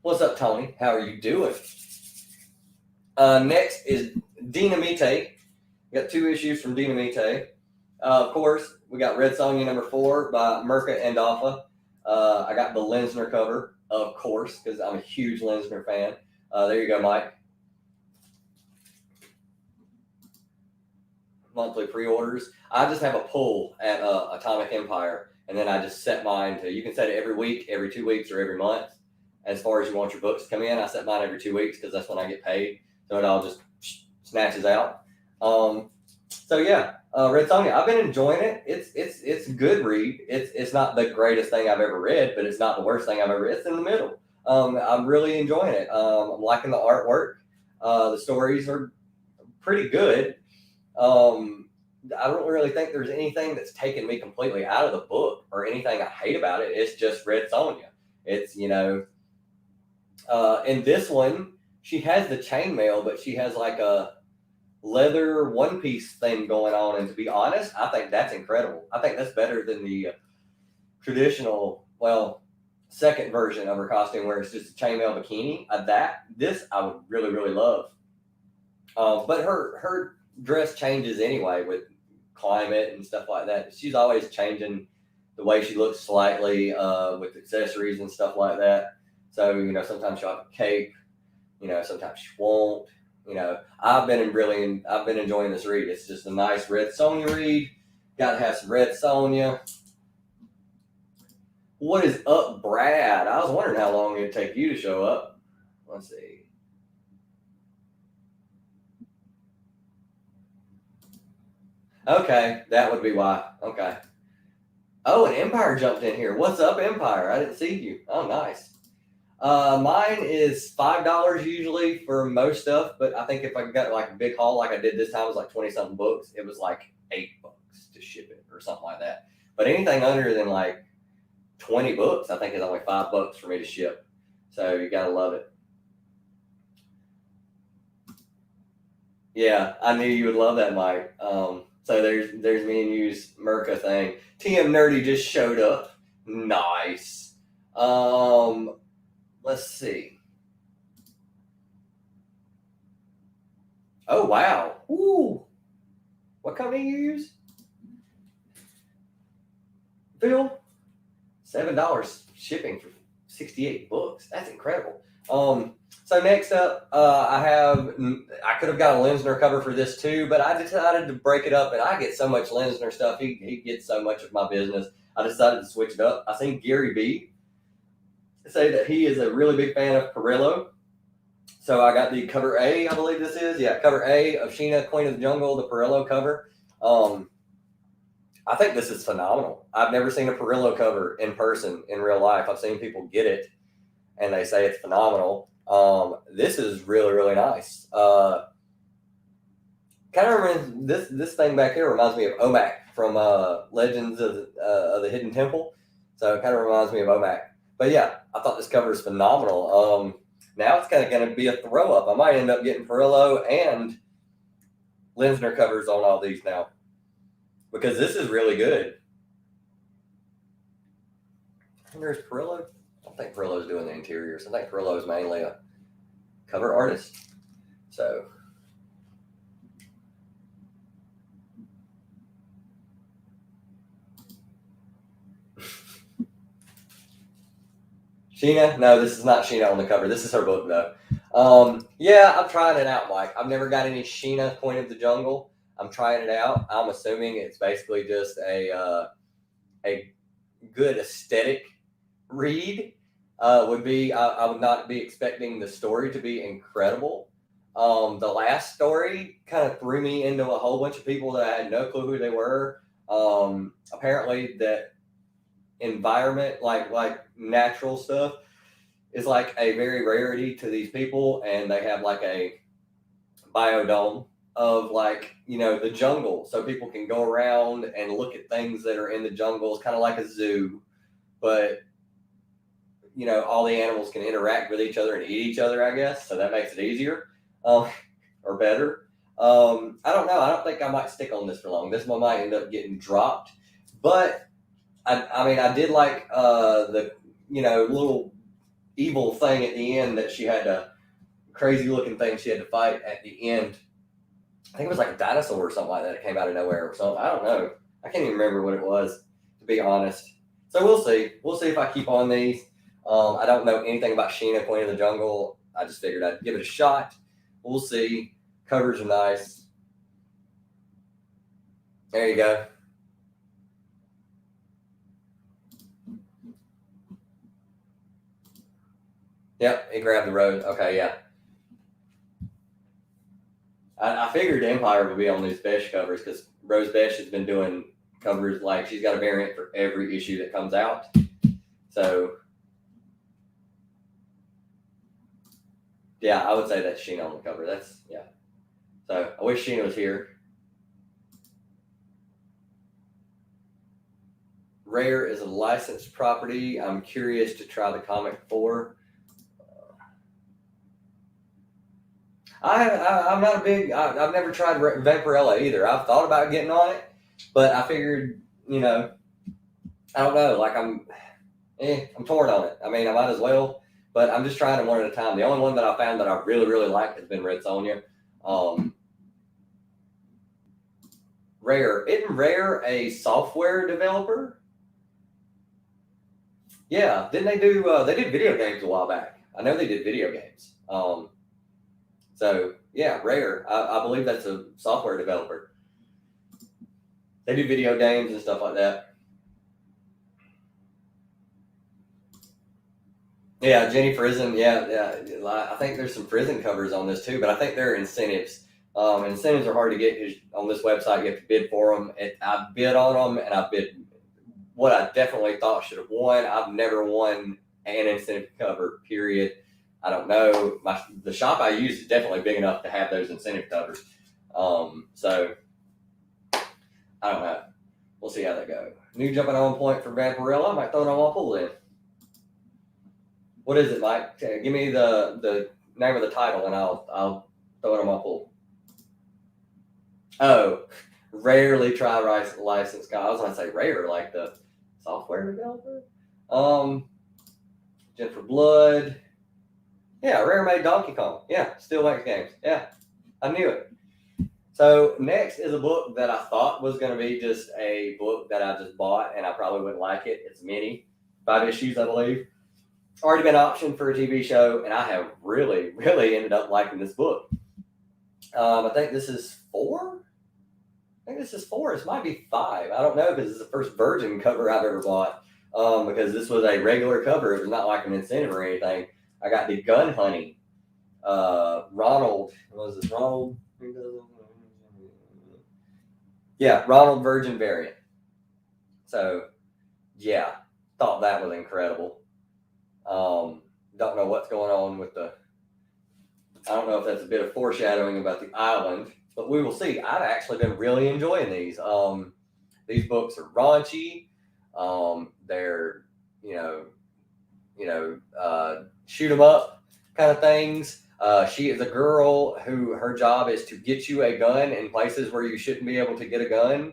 what's up, Tony? How are you doing? Next is Dynamite. We got 2 issues from Dynamite. Of course, we got Red Sonja number 4 by Mirka and Alpha. I got the Lensner cover, of course, because I'm a huge Lensner fan. There you go, Mike. Monthly pre-orders. I just have a pull at Atomic Empire, and then I just set mine to, you can set it every week, every 2 weeks, or every month. As far as you want your books to come in, I set mine every 2 weeks because that's when I get paid. So it all just snatches out. So yeah, Red Sonja, I've been enjoying it. It's a good read. It's not the greatest thing I've ever read, but it's not the worst thing I've ever read. It's in the middle. I'm really enjoying it. I'm liking the artwork. The stories are pretty good. I don't really think there's anything that's taken me completely out of the book or anything I hate about it. It's just Red Sonja. It's, in this one, she has the chainmail, but she has like a leather one piece thing going on. And to be honest, I think that's incredible. I think that's better than the traditional, second version of her costume where it's just a chainmail bikini. This I would really, really love. But her dress changes anyway with climate and stuff like that. She's always changing the way she looks slightly with accessories and stuff like that. So, sometimes she'll have a cape, sometimes she won't. I've been enjoying this read. It's just a nice Red Sonja read. Got to have some Red Sonja. What is up, Brad? I was wondering how long it'd take you to show up. Let's see. Okay, that would be why. Okay. Oh, an Empire jumped in here. What's up, Empire? I didn't see you. Oh, nice. Mine is $5 usually for most stuff, but I think if I got like a big haul like I did this time, it was like 20-something books. It was like $8 to ship it or something like that. But anything under than like 20 books, I think is only $5 for me to ship. So you gotta love it. Yeah, I knew you would love that, Mike. So there's me and you's Mirka thing. TM Nerdy just showed up. Nice. Let's see. Oh, wow. Ooh. What company you use? Phil? $7 shipping for 68 books. That's incredible. So next up, I could have got a Lensner cover for this too, but I decided to break it up, and I get so much Lensner stuff. He gets so much of my business. I decided to switch it up. I seen Gary B say that he is a really big fan of Perillo. So I got the cover A, I believe this is. Yeah, cover A of Sheena, Queen of the Jungle, the Perillo cover. I think this is phenomenal. I've never seen a Perillo cover in person in real life. I've seen people get it, and they say it's phenomenal. This is really, really nice. Kind of reminds, this thing back here reminds me of Omak from Legends of the Hidden Temple. So it kind of reminds me of Omak. But yeah, I thought this cover is phenomenal. Now it's kind of going to be a throw up. I might end up getting Perillo and Lensner covers on all these now, because this is really good. And there's Perillo. I don't think Perillo's doing the interiors. I think Perillo is mainly a cover artist. So Sheena? No, this is not Sheena on the cover. This is her book, though. Yeah, I'm trying it out, Mike. I've never got any Sheena Queen of the Jungle. I'm trying it out. I'm assuming it's basically just a good aesthetic read. I would not be expecting the story to be incredible. The last story kind of threw me into a whole bunch of people that I had no clue who they were. Apparently that environment, like natural stuff, is like a very rarity to these people, and they have like a biodome of like, the jungle, so people can go around and look at things that are in the jungle. It's kind of like a zoo, but all the animals can interact with each other and eat each other, I guess, so that makes it easier, or better. I don't know. I don't think I might stick on this for long. This one might end up getting dropped, but I mean, I did like the little evil thing at the end that she had to crazy looking thing she had to fight at the end. I think it was like a dinosaur or something like that. It came out of nowhere or something. I don't know. I can't even remember what it was, to be honest. So we'll see. We'll see if I keep on these. I don't know anything about Sheena, Queen of the Jungle. I just figured I'd give it a shot. We'll see. Covers are nice. There you go. Yep, it grabbed the road. Okay, yeah. I figured Empire would be on these Besh covers because Rose Besh has been doing covers, like she's got a variant for every issue that comes out. So, yeah, I would say that's Sheena on the cover. Yeah. So, I wish Sheena was here. Rare is a licensed property. I'm curious to try the comic for. I'm not a big. I've never tried Vampirella either. I've thought about getting on it, but I figured, I don't know. Like I'm torn on it. I mean, I might as well, but I'm just trying them one at a time. The only one that I found that I really, really like has been Red Sonja. Rare, isn't Rare a software developer? Yeah, didn't they do? They did video games a while back. I know they did video games. So yeah, Rare. I believe that's a software developer. They do video games and stuff like that. Yeah, Jenny Frizen. Yeah. I think there's some Frizen covers on this too, but I think they're incentives. Incentives are hard to get because on this website you have to bid for them. I bid on them, and I bid what I definitely thought should have won. I've never won an incentive cover, period. I don't know. The shop I use is definitely big enough to have those incentive covers. So I don't know. We'll see how they go. New jumping on point for Vampirella. I might throw it on my pool then. What is it, Mike? Give me the name of the title, and I'll throw it on my pool. Oh, rarely try license. I was going to say Rare, like the software developer. Jennifer Blood. Yeah, Rare made Donkey Kong. Yeah, still makes games. Yeah, I knew it. So next is a book that I thought was going to be just a book that I just bought, and I probably wouldn't like it. It's mini, 5 issues, I believe. Already been optioned for a TV show, and I have really, really ended up liking this book. I think this is 4. This might be 5. I don't know, because it's the first Virgin cover I've ever bought. Because this was a regular cover. It was not like an incentive or anything. I got the Gun Hunting. Ronald. Was this Ronald? Yeah, Ronald Virgin variant. So, yeah, thought that was incredible. Don't know what's going on with I don't know if that's a bit of foreshadowing about the island, but we will see. I've actually been really enjoying these. These books are raunchy. They're, shoot 'em up kind of things. She is a girl who her job is to get you a gun in places where you shouldn't be able to get a gun.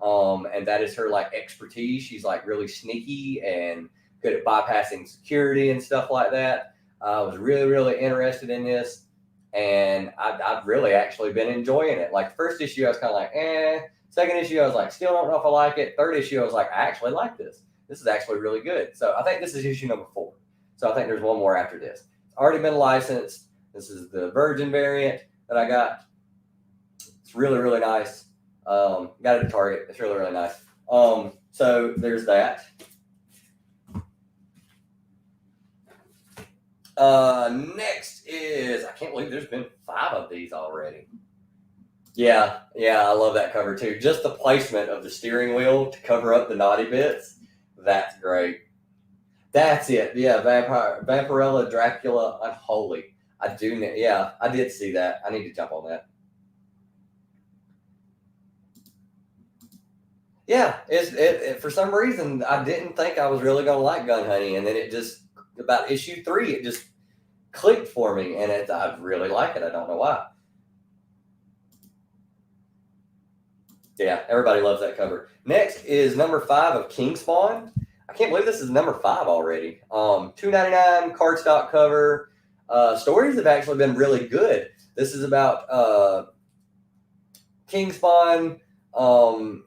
And that is her like expertise. She's like really sneaky and good at bypassing security and stuff like that. I was really, really interested in this, and I've really actually been enjoying it. Like, first issue, I was kind of like, eh. Second issue, I was like, still don't know if I like it. Third issue, I was like, I actually like this. This is actually really good. So I think this is issue number 4. So I think there's one more after this. It's already been licensed. This is the Virgin variant that I got. It's really, really nice. Got it at Target. It's really, really nice. So there's that. Next is, I can't believe there's been 5 of these already. Yeah, I love that cover too. Just the placement of the steering wheel to cover up the naughty bits. That's great. That's it. Yeah, Vampirella, Dracula, Unholy. I did see that. I need to jump on that. Yeah, for some reason I didn't think I was really gonna like Gun Honey, and then it just about issue 3, it just clicked for me, and I really like it. I don't know why. Yeah, everybody loves that cover. Next is number 5 of King Spawn. I can't believe this is number 5 already. $2.99 cardstock cover. Stories have actually been really good. This is about King Spawn.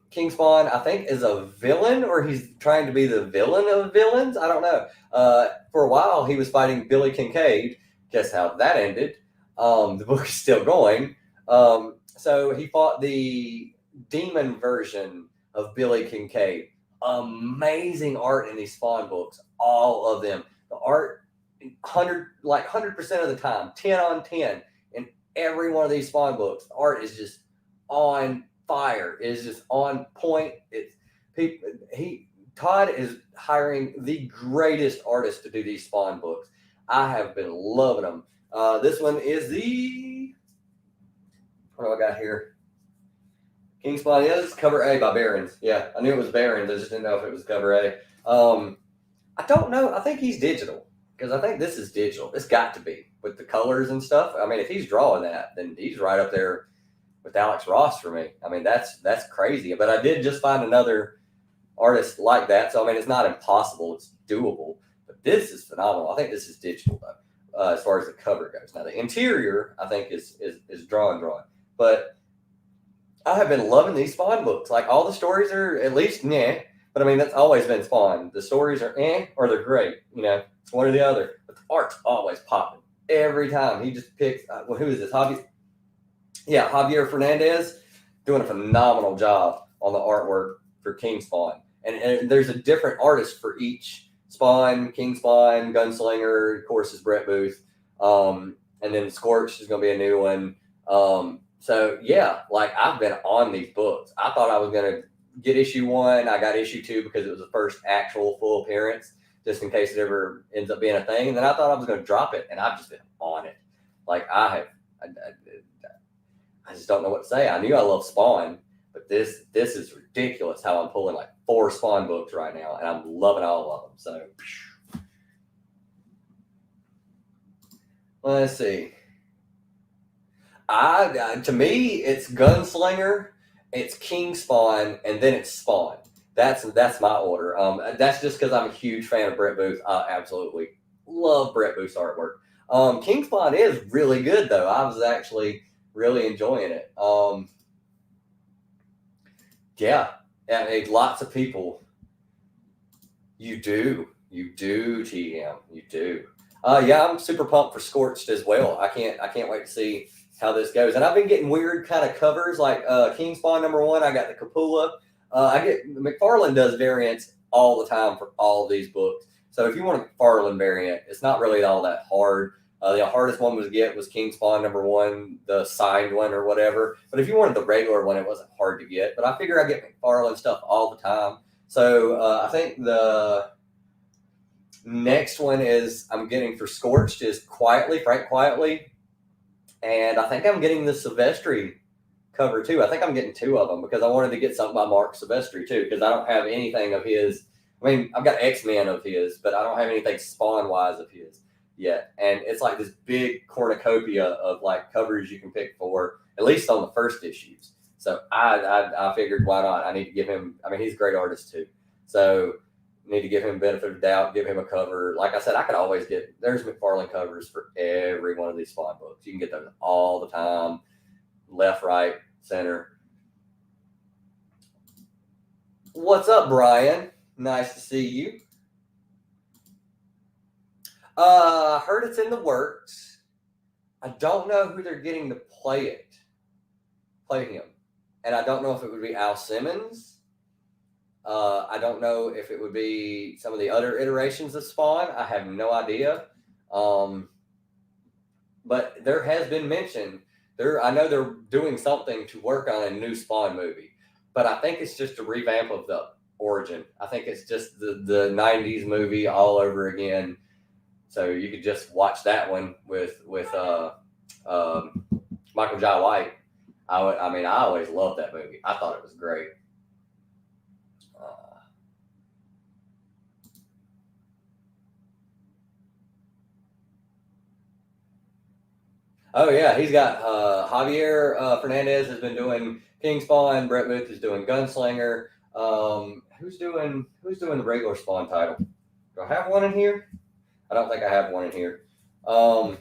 King Spawn, I think, is a villain, or he's trying to be the villain of villains. I don't know. For a while, he was fighting Billy Kincaid. Guess how that ended? The book is still going. So he fought the demon version of Billy Kincaid. Amazing art in these Spawn books, all of them. The art, 100% of the time, 10 on 10 in every one of these Spawn books. The art is just on fire. It is just on point. Todd is hiring the greatest artists to do these Spawn books. I have been loving them. This one is what do I got here? King Spawn is cover A by Barons. Yeah, I knew it was Barons. I just didn't know if it was cover A. I don't know. I think he's digital, because I think this is digital. It's got to be, with the colors and stuff. I mean, if he's drawing that, then he's right up there with Alex Ross for me. I mean, that's crazy. But I did just find another artist like that. So, I mean, it's not impossible. It's doable. But this is phenomenal. I think this is digital, though, as far as the cover goes. Now, the interior, I think, is drawn. But I have been loving these Spawn books. Like, all the stories are at least but I mean, that's always been Spawn. The stories are or they're great. It's one or the other. But the art's always popping every time. He just picks. Who is this? Javier Fernandez doing a phenomenal job on the artwork for King Spawn. And there's a different artist for each Spawn. King Spawn, Gunslinger, of course, is Brett Booth. And then Scorch is going to be a new one. So, yeah, like, I've been on these books. I thought I was going to get issue 1. I got issue 2 because it was the first actual full appearance, just in case it ever ends up being a thing. And then I thought I was going to drop it, and I've just been on it. Like, I just don't know what to say. I knew I love Spawn, but this is ridiculous how I'm pulling like 4 Spawn books right now, and I'm loving all of them. So, let's see. To me, it's Gunslinger, it's King Spawn, and then it's Spawn. That's my order. That's just because I'm a huge fan of Brett Booth. I absolutely love Brett Booth's artwork. King Spawn is really good, though. I was actually really enjoying it. Lots of people. You do, TM. You do. I'm super pumped for Scorched as well. I can't wait to see how this goes. And I've been getting weird kind of covers, like King Spawn number 1. I got the Capula. McFarlane does variants all the time for all of these books. So if you want a McFarlane variant, it's not really all that hard. The hardest one to get was King Spawn number 1, the signed one or whatever. But if you wanted the regular one, it wasn't hard to get. But I figure I get McFarlane stuff all the time. So I think the next one I'm getting for Scorched is Frank Quietly. And I think I'm getting the Silvestri cover too. I think I'm getting 2 of them because I wanted to get something by Mark Silvestri too, because I don't have anything of his. I mean, I've got X-Men of his, but I don't have anything Spawn-wise of his yet. And it's like this big cornucopia of like covers you can pick for, at least on the first issues. So I figured, why not? I need to give him, I mean, he's a great artist too. So need to give him benefit of the doubt, give him a cover. Like I said, I could always there's McFarlane covers for every one of these Spawn books. You can get those all the time, left, right, center. What's up, Brian? Nice to see you. I heard it's in the works. I don't know who they're getting to play him. And I don't know if it would be Al Simmons. I don't know if it would be some of the other iterations of Spawn. I have no idea. But there has been mention. I know they're doing something to work on a new Spawn movie, but I think it's just a revamp of the origin. I think it's just the 90s movie all over again. So you could just watch that one with Michael Jai White. I always loved that movie. I thought it was great. Oh yeah, he's got Javier Fernandez has been doing King Spawn. Brett Booth is doing Gunslinger. Who's doing the regular Spawn title? Do I have one in here? I don't think I have one in here. I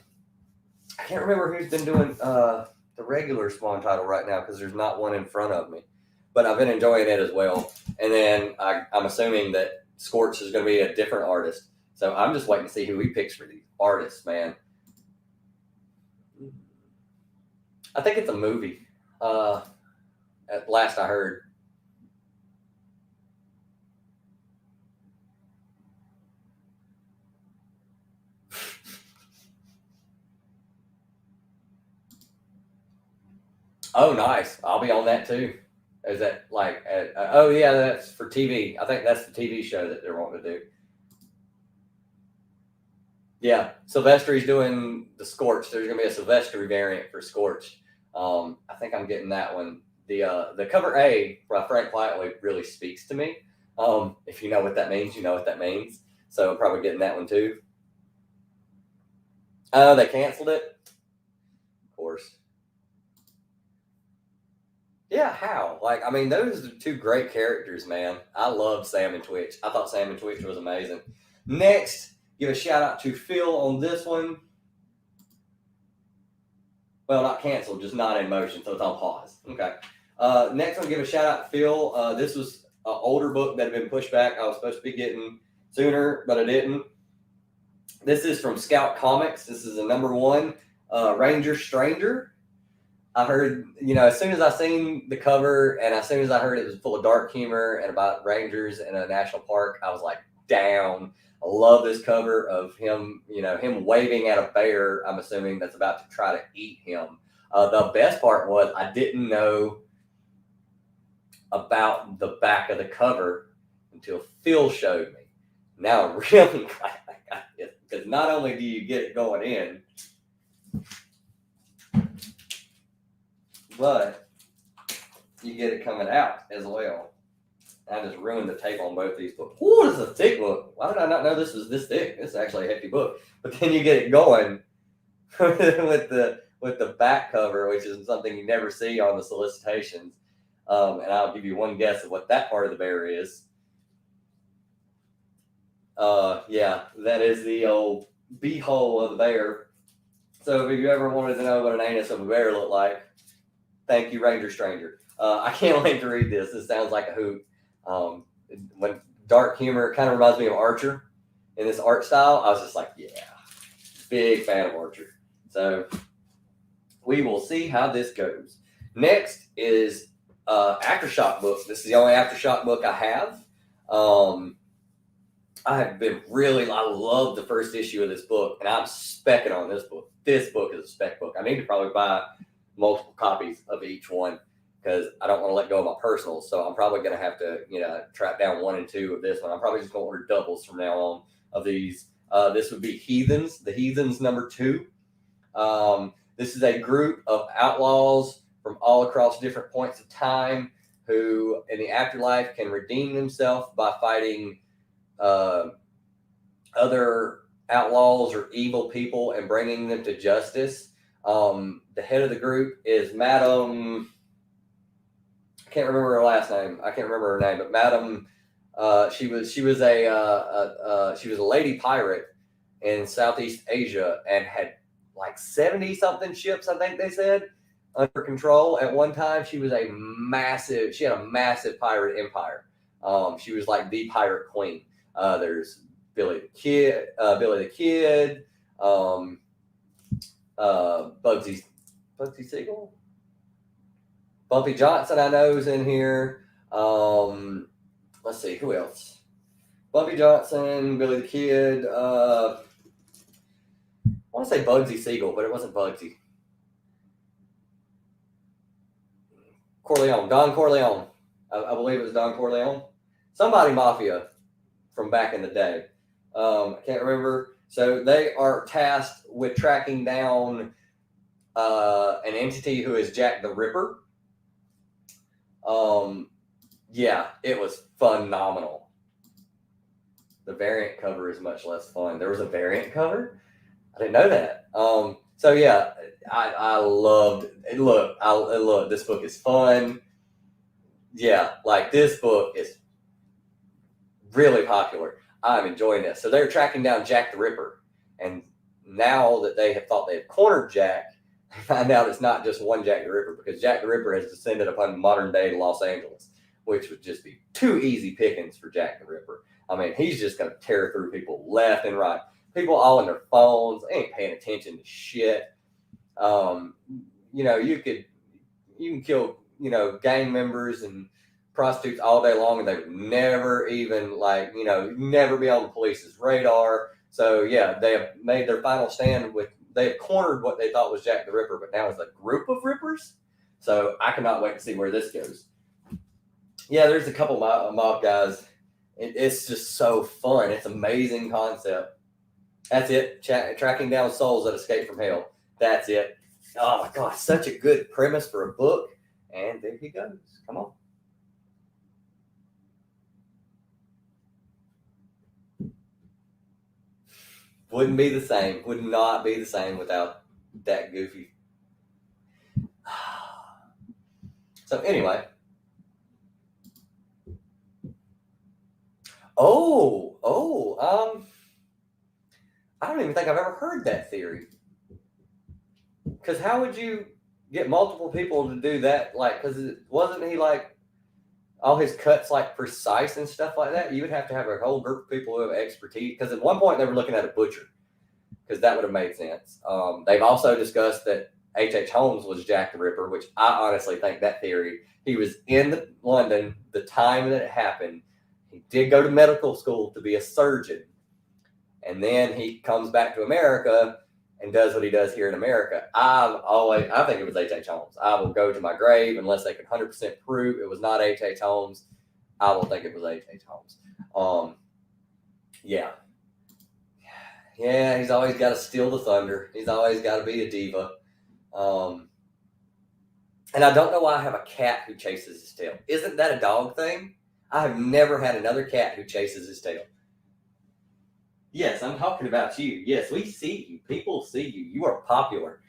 can't remember who's been doing the regular Spawn title right now because there's not one in front of me. But I've been enjoying it as well. And then I'm assuming that Scorch is going to be a different artist. So I'm just waiting to see who he picks for these artists, man. I think it's a movie. At last I heard. Oh, nice. I'll be on that too. Is that like, oh yeah, that's for TV. I think that's the TV show that they're wanting to do. Yeah, Silvestri's doing the Scorch. There's going to be a Silvestri variant for Scorch. I think I'm getting that one. The cover A by Frank Flatley really speaks to me. If you know what that means, you know what that means. So I'm probably getting that one too. Oh, they canceled it? Of course. Yeah, how? Like, I mean, those are two great characters, man. I love Sam and Twitch. I thought Sam and Twitch was amazing. Next, give a shout out to Phil on this one. Well, not canceled, just not in motion, so it's on pause. Okay. Next one, give a shout out to Phil. This was an older book that had been pushed back. I was supposed to be getting sooner, but I didn't. This is from Scout Comics. This is a #1, Ranger Stranger. I heard, as soon as I seen the cover and as soon as I heard it was full of dark humor and about rangers in a national park, I was like, down. I love this cover of him, him waving at a bear, I'm assuming, that's about to try to eat him. The best part was I didn't know about the back of the cover until Phil showed me. Now I'm really glad I got it, because not only do you get it going in, but you get it coming out as well. I just ruined the tape on both these books. Ooh, this is a thick book. Why did I not know this was this thick? This is actually a hefty book. But then you get it going with the back cover, which is something you never see on the solicitations. And I'll give you one guess of what that part of the bear is. Yeah, that is the old beehole of the bear. So if you ever wanted to know what an anus of a bear looked like, thank you, Ranger Stranger. I can't wait to read this. This sounds like a hoot. When dark humor kind of reminds me of Archer in this art style, I was just like, yeah, big fan of Archer. So we will see how this goes. Next is Aftershock Book. This is the only Aftershock book I have. I love the first issue of this book, and I'm specking on this book. This book is a spec book. I need to probably buy multiple copies of each one because I don't want to let go of my personals. So I'm probably going to have to, track down 1 and 2 of this one. I'm probably just going to order doubles from now on of these. This would be Heathens, the Heathens #2. This is a group of outlaws from all across different points of time who, in the afterlife, can redeem themselves by fighting other outlaws or evil people and bringing them to justice. The head of the group is Madam. I can't remember her last name. I can't remember her name, but Madam. She was a lady pirate in Southeast Asia and had like 70 something ships, I think they said, under control at one time. She had a massive pirate empire. She was like the pirate queen. There's Billy the Kid, Bugsy Siegel, Bumpy Johnson, I know, is in here. Let's see, who else? Bumpy Johnson, Billy the Kid. want to say Bugsy Siegel, but it wasn't Bugsy. Corleone, Don Corleone. I believe it was Don Corleone. Somebody mafia from back in the day. I can't remember. So they are tasked with tracking down an entity who is Jack the Ripper. Yeah, it was phenomenal. The variant cover is much less fun. There was a variant cover? I didn't know that. So yeah, I loved it. Look, this book is fun. Yeah, like this book is really popular. I'm enjoying this. So they're tracking down Jack the Ripper. And now that they have thought they have cornered Jack, they find out it's not just one Jack the Ripper, because Jack the Ripper has descended upon modern day Los Angeles, which would just be too easy pickings for Jack the Ripper. I mean, he's just going to tear through people left and right. People all in their phones, they ain't paying attention to shit. You can kill, gang members and prostitutes all day long, and they would never even never be on the police's radar. So yeah, they have made their final stand they have cornered what they thought was Jack the Ripper, but now it's a group of Rippers. So I cannot wait to see where this goes. Yeah, there's a couple mob guys. It's just so fun. It's an amazing concept. That's it. Tracking down souls that escape from hell. That's it. Oh my gosh, such a good premise for a book. And there he goes. Come on. Wouldn't be the same. Would not be the same without that goofy. So anyway. I don't even think I've ever heard that theory. Because how would you get multiple people to do that? Because wasn't he all his cuts precise and stuff like that? You would have to have a whole group of people who have expertise. Because at one point they were looking at a butcher, because that would have made sense. They've also discussed that H.H. Holmes was Jack the Ripper, which I honestly think that theory. He was in London the time that it happened. He did go to medical school to be a surgeon. And then he comes back to America and does what he does here in America. I think it was H.H. Holmes. I will go to my grave unless they can 100% prove it was not H.H. Holmes. I will think it was H.H. Holmes. Yeah, he's always got to steal the thunder. He's always got to be a diva. And I don't know why I have a cat who chases his tail. Isn't that a dog thing? I have never had another cat who chases his tail. Yes, I'm talking about you. Yes, we see you. People see you. You are popular.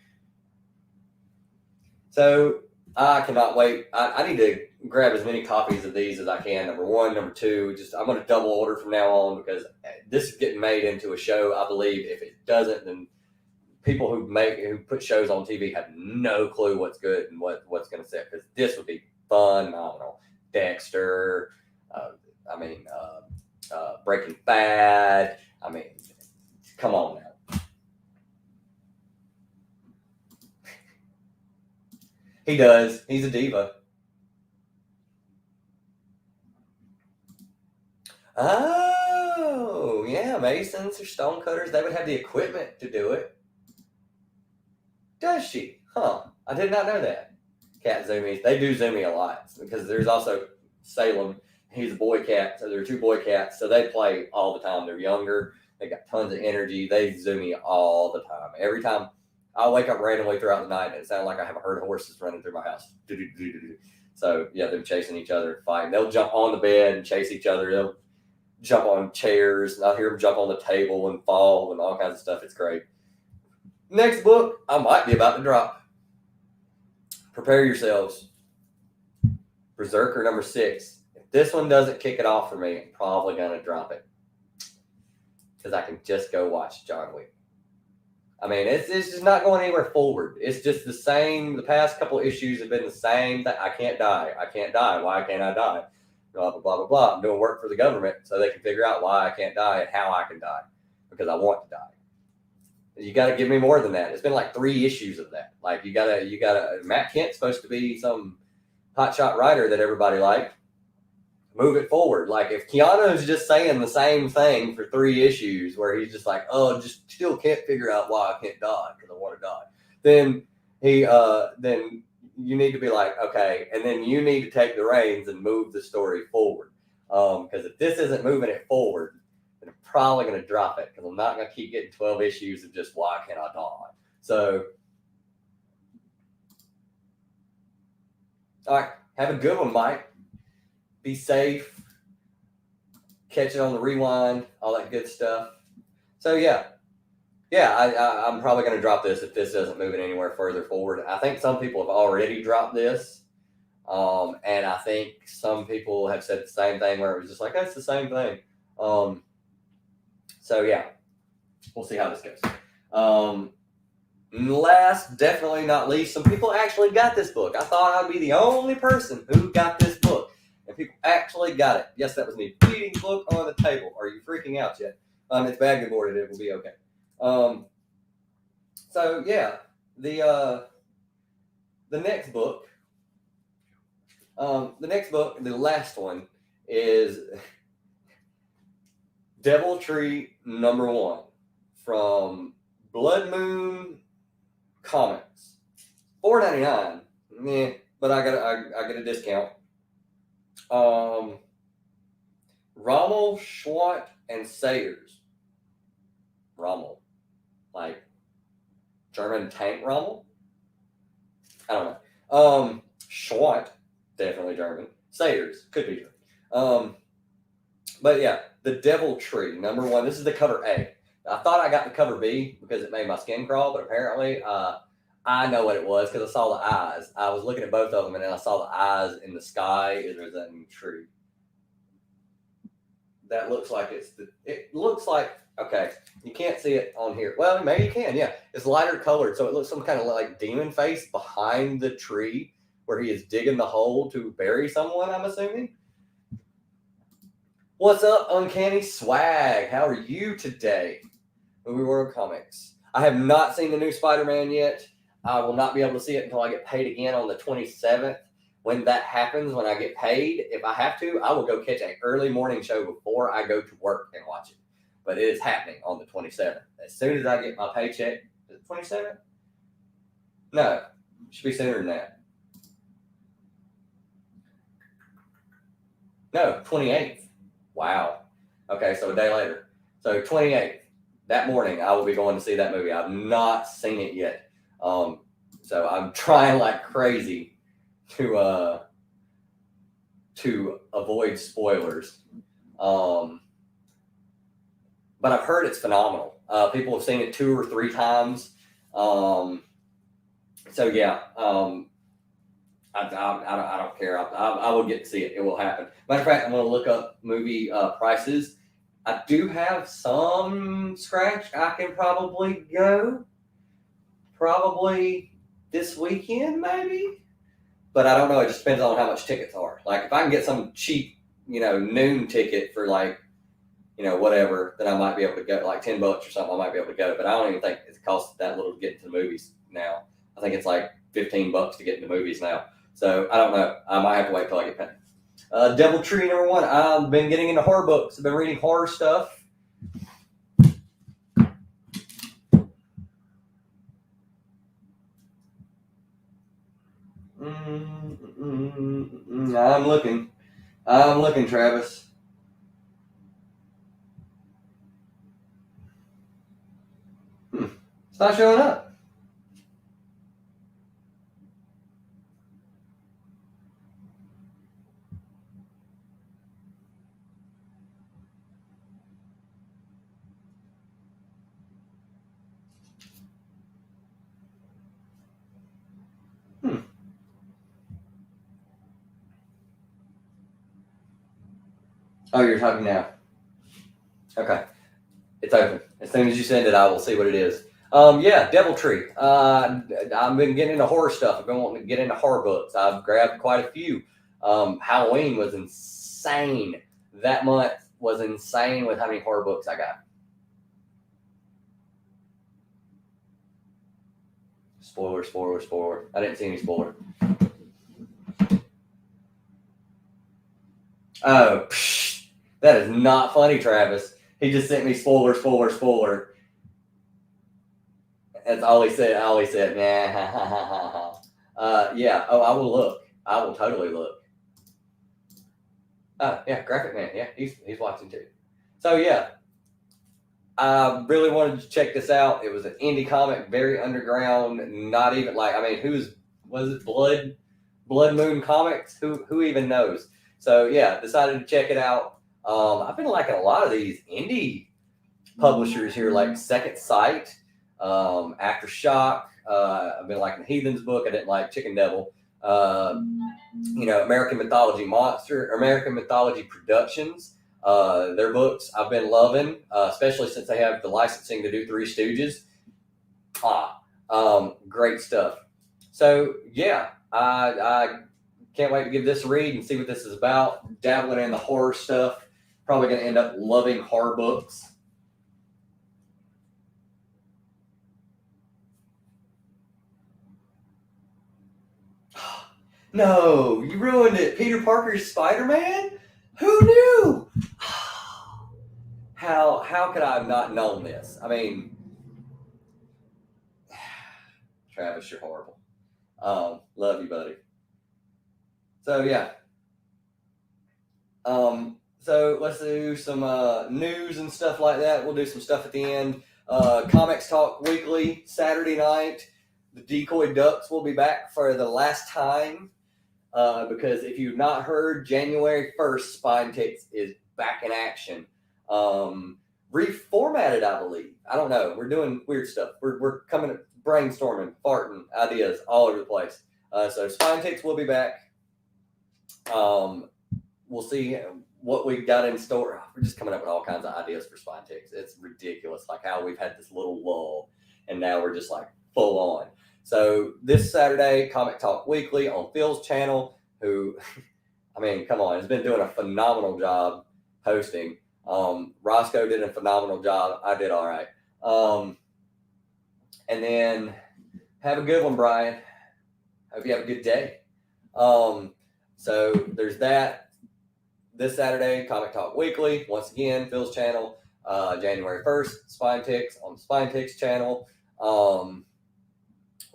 So I cannot wait. I need to grab as many copies of these as I can. Number one, number two. I'm going to double order from now on, because this is getting made into a show. I believe if it doesn't, then people who put shows on TV have no clue what's good and what's going to set. Because this would be phenomenal. Dexter. Breaking Bad. I mean, come on now. He does. He's a diva. Oh, yeah. Masons or stonecutters, they would have the equipment to do it. Does she? Huh. I did not know that. Cat zoomies. They do zoom me a lot, because there's also Salem. He's a boy cat, so there are two boy cats, so they play all the time. They're younger, they got tons of energy, they zoom me all the time. Every time I'll wake up randomly throughout the night and it sounds like I have a herd of horses running through my house. So yeah, them chasing each other, fighting. They'll jump on the bed and chase each other. They'll jump on chairs, and I'll hear them jump on the table and fall and all kinds of stuff. It's great. Next book I might be about to drop. Prepare yourselves. Berserker number 6. This one doesn't kick it off for me, I'm probably going to drop it, because I can just go watch John Wick. I mean, it's just not going anywhere forward. It's just the same. The past couple of issues have been the same. I can't die. I can't die. Why can't I die? Blah, blah, blah, blah, blah. I'm doing work for the government so they can figure out why I can't die and how I can die, because I want to die. You got to give me more than that. It's been 3 issues of that. You got to, Matt Kent's supposed to be some hotshot writer that everybody liked. move it forward. Like if Keanu's just saying the same thing for 3 issues where he's just like, oh, just still can't figure out why I can't die because I want to die, then then you need to be like, okay, and then you need to take the reins and move the story forward. Because if this isn't moving it forward, then I'm probably going to drop it because I'm not going to keep getting 12 issues of just why can't I die. So, all right, have a good one, Mike. Be safe. Catch it on the rewind, all that good stuff. So yeah, I'm probably going to drop this if this doesn't move it anywhere further forward. I think some people have already dropped this. And I think some people have said the same thing where it was just like, that's the same thing. So yeah, we'll see how this goes. Last, definitely not least, some people actually got this book. I thought I'd be the only person who got this book, and people actually got it. Yes, that was me. Reading book on the table. Are you freaking out yet? It's baggy boarded. It will be okay. So yeah, the next book. The last one is Deviltry Number 1 from Blood Moon Comics. $4.99. Yeah, but I get a discount. Rommel, Schwant, and Sayers. Rommel, like German tank Rommel. I don't know. Schwant. Definitely German. Sayers could be German. But yeah, the Deviltry Number 1. This is the cover A. I thought I got the cover B because it made my skin crawl, but apparently I know what it was because I saw the eyes. I was looking at both of them, and then I saw the eyes in the sky. There's that new tree. That looks like it looks like, okay, you can't see it on here. Well, maybe you can, yeah. It's lighter colored, so it looks some kind of like demon face behind the tree where he is digging the hole to bury someone, I'm assuming. What's up, Uncanny Swag? How are you today? Movie World Comics. I have not seen the new Spider-Man yet. I will not be able to see it until I get paid again on the 27th. When that happens, when I get paid, if I have to, I will go catch an early morning show before I go to work and watch it. But it is happening on the 27th. As soon as I get my paycheck, is it 27th? No, it should be sooner than that. No, 28th. Wow. Okay, so a day later. So 28th, that morning, I will be going to see that movie. I've not seen it yet. So I'm trying like crazy to avoid spoilers. But I've heard it's phenomenal. People have seen it 2 or 3 times. So yeah, I don't care. I will get to see it. It will happen. Matter of fact, I'm going to look up movie prices. I do have some scratch. I can probably go. Probably this weekend, maybe. But I don't know. It just depends on how much tickets are. Like, if I can get some cheap, noon ticket for like, whatever, then I might be able to go, like $10 or something. I might be able to go. But I don't even think it costs that little to get into the movies now. I think it's like $15 to get into movies now. So I don't know. I might have to wait till I get paid. Deviltry Number 1. I've been getting into horror books. I've been reading horror stuff. I'm looking, Travis. It's not showing up. Oh, you're talking now. Okay. It's open. As soon as you send it, I will see what it is. Yeah, Deviltry. I've been getting into horror stuff. I've been wanting to get into horror books. I've grabbed quite a few. Halloween was insane. That month was insane with how many horror books I got. Spoiler. I didn't see any spoiler. Oh, that is not funny, Travis. He just sent me spoiler. That's all he said. Nah. Yeah. Oh, I will look. I will totally look. Yeah, Graphic Man. Yeah, he's watching too. So yeah, I really wanted to check this out. It was an indie comic, very underground. Not even like, I mean, was it Blood Moon Comics? Who even knows? So yeah, decided to check it out. I've been liking a lot of these indie publishers here, like Second Sight, Aftershock. I've been liking Heathen's book. I didn't like Chicken Devil. American Mythology Productions. Their books I've been loving, especially since they have the licensing to do Three Stooges. Great stuff. So yeah, I can't wait to give this a read and see what this is about. Dabbling in the horror stuff. Probably going to end up loving horror books. No, you ruined it. Peter Parker's Spider-Man? Who knew? How could I have not known this? I mean, Travis, you're horrible. Love you, buddy. So yeah. So let's do some news and stuff like that. We'll do some stuff at the end. Comics Talk Weekly, Saturday night. The Decoy Ducks will be back for the last time. Because if you've not heard, January 1st, Spine Ticks is back in action. Reformatted, I believe. I don't know. We're doing weird stuff. We're coming brainstorming, farting ideas all over the place. So Spine Ticks will be back. We'll see what we've got in store. We're just coming up with all kinds of ideas for Spine Ticks. It's ridiculous, like how we've had this little lull, and now we're just like full on. So this Saturday, Comic Talk Weekly on Phil's channel, who, I mean, come on, has been doing a phenomenal job hosting. Roscoe did a phenomenal job. I did all right. And then have a good one, Brian. Hope you have a good day. So there's that. This Saturday, Comic Talk Weekly. Once again, Phil's channel. January 1st, Spine Ticks on the Spine Ticks channel.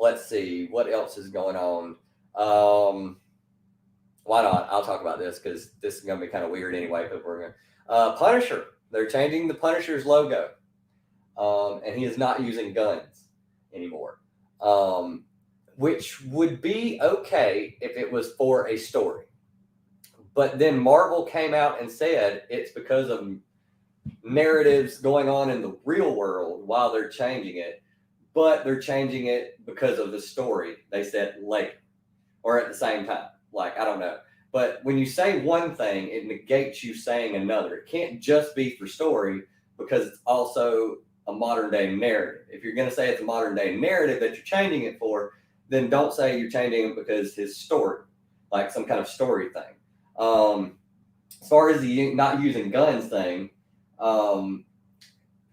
Let's see, what else is going on? Why not? I'll talk about this because this is going to be kind of weird anyway. But we're going Punisher. They're changing the Punisher's logo. And he is not using guns anymore. Which would be okay if it was for a story. But then Marvel came out and said it's because of narratives going on in the real world while they're changing it. But they're changing it because of the story they said later or at the same time. Like, I don't know. But when you say one thing, it negates you saying another. It can't just be for story because it's also a modern day narrative. If you're going to say it's a modern day narrative that you're changing it for, then don't say you're changing it because his story, like some kind of story thing. As far as the not using guns thing,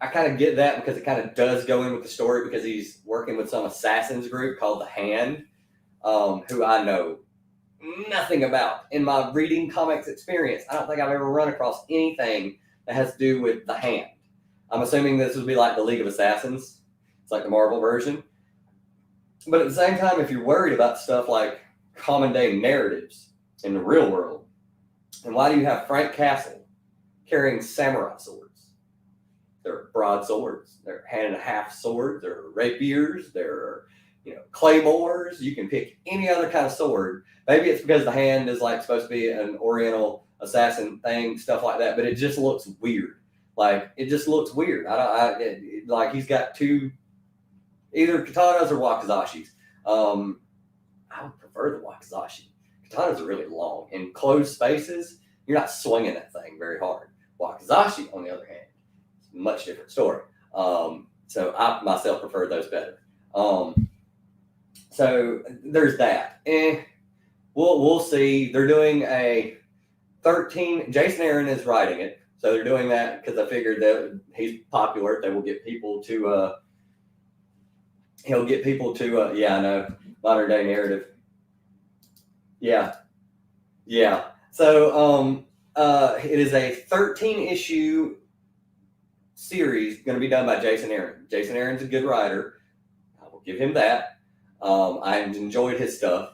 I kind of get that because it kind of does go in with the story because he's working with some assassins group called the Hand, who I know nothing about. In my reading comics experience, I don't think I've ever run across anything that has to do with the Hand. I'm assuming this would be like the League of Assassins. It's like the Marvel version. But at the same time, if you're worried about stuff like common day narratives in the real world, then why do you have Frank Castle carrying samurai swords? They're broadswords. They're hand-and-a-half swords. They're rapiers. They're, claymores. You can pick any other kind of sword. Maybe it's because the Hand is like supposed to be an Oriental assassin thing, stuff like that. But it just looks weird. Like it just looks weird. Like he's got two, either katanas or wakizashis. I would prefer the wakizashi. Katanas are really long. In closed spaces, you're not swinging that thing very hard. Wakizashi, on the other hand, much different story. So I myself prefer those better. So there's that. We'll see. They're doing a 13. Jason Aaron is writing it, so they're doing that because I figured that he's popular. They will get people to. He'll get people to. Yeah, I know, modern day narrative. Yeah. So It is a 13-issue series going to be done by Jason Aaron. Jason Aaron's a good writer. I will give him that. I enjoyed his stuff.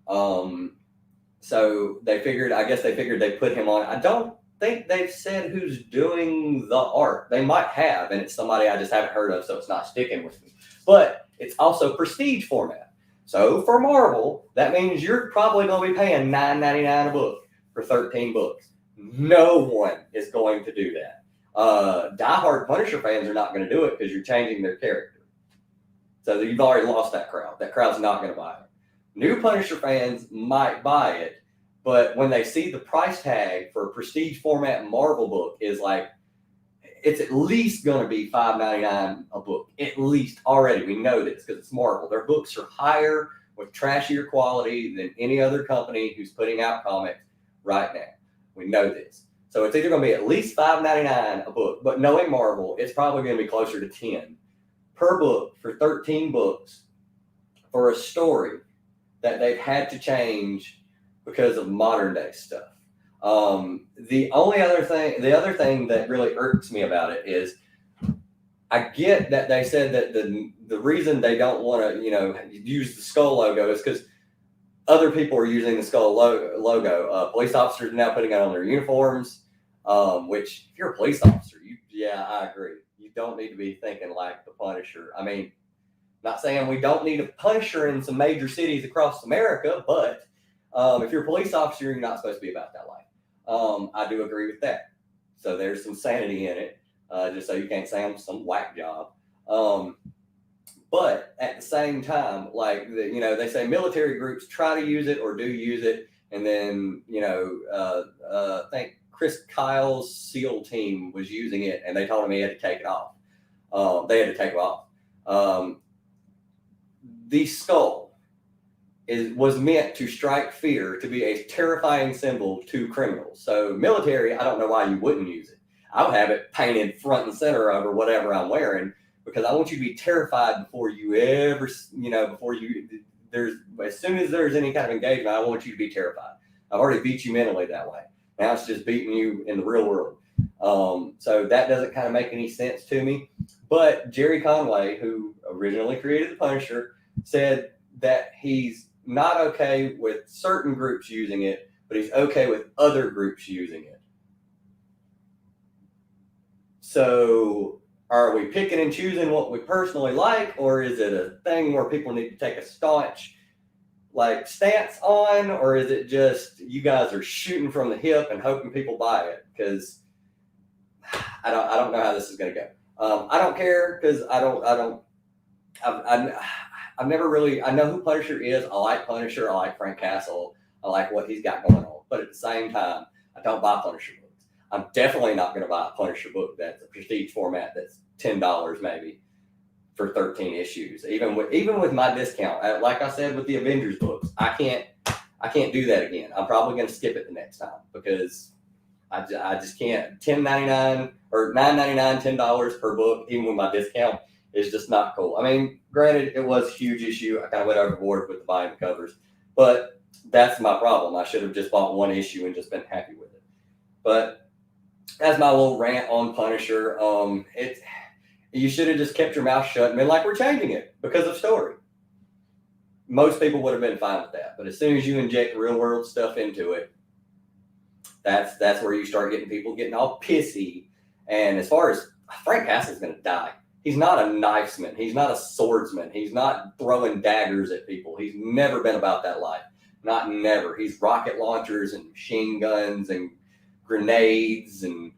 So I guess they figured they'd put him on. I don't think they've said who's doing the art. They might have, and it's somebody I just haven't heard of, so it's not sticking with me. But it's also prestige format. So for Marvel, that means you're probably going to be paying $9.99 a book for 13 books. No one is going to do that. Diehard Punisher fans are not going to do it because you're changing their character. So you've already lost that crowd. That crowd's not going to buy it. New Punisher fans might buy it, but when they see the price tag for a prestige format Marvel book is like, it's at least going to be $5.99 a book. At least already. We know this because it's Marvel. Their books are higher with trashier quality than any other company who's putting out comics right now. We know this. So it's either going to be at least $5.99 a book, but knowing Marvel, it's probably going to be closer to $10 per book for 13 books for a story that they've had to change because of modern day stuff. The other thing that really irks me about it is I get that they said that the reason they don't want to, use the skull logo is because other people are using the skull logo. Police officers are now putting it on their uniforms, which if you're a police officer, I agree. You don't need to be thinking like the Punisher. I mean, not saying we don't need a Punisher in some major cities across America, but if you're a police officer, you're not supposed to be about that life. I do agree with that. So there's some sanity in it, just so you can't say I'm some whack job. But at the same time, they say military groups try to use it or do use it. And then, I think Chris Kyle's SEAL team was using it and they told him he had to take it off. They had to take it off. The skull was meant to strike fear, to be a terrifying symbol to criminals. So military, I don't know why you wouldn't use it. I would have it painted front and center over whatever I'm wearing because I want you to be terrified before you ever, as soon as there's any kind of engagement, I want you to be terrified. I've already beat you mentally that way. Now it's just beating you in the real world. So that doesn't kind of make any sense to me. But Jerry Conway, who originally created the Punisher, said that he's not okay with certain groups using it, but he's okay with other groups using it. So are we picking and choosing what we personally like, or is it a thing where people need to take a staunch stance on, or is it just you guys are shooting from the hip and hoping people buy it? Because I don't know how this is going to go. I don't care because I've never really, I know who Punisher is. I like Punisher. I like Frank Castle. I like what he's got going on. But at the same time, I don't buy Punisher books. I'm definitely not going to buy a Punisher book that's a prestige format that's $10 maybe for 13 issues. Even with my discount, like I said with the Avengers books, I can't do that again. I'm probably going to skip it the next time because I just can't. $10.99 or $9.99, $10 per book, even with my discount, is just not cool. I mean, granted, it was a huge issue. I kind of went overboard with the buying the covers, but that's my problem. I should have just bought one issue and just been happy with it. But that's my little rant on Punisher. You should have just kept your mouth shut and been like, we're changing it because of story. Most people would have been fine with that. But as soon as you inject real world stuff into it, that's where you start getting people getting all pissy. And as far as Frank Castle's going to die. He's not a knifesman. He's not a swordsman. He's not throwing daggers at people. He's never been about that life. Not never. He's rocket launchers and machine guns and grenades and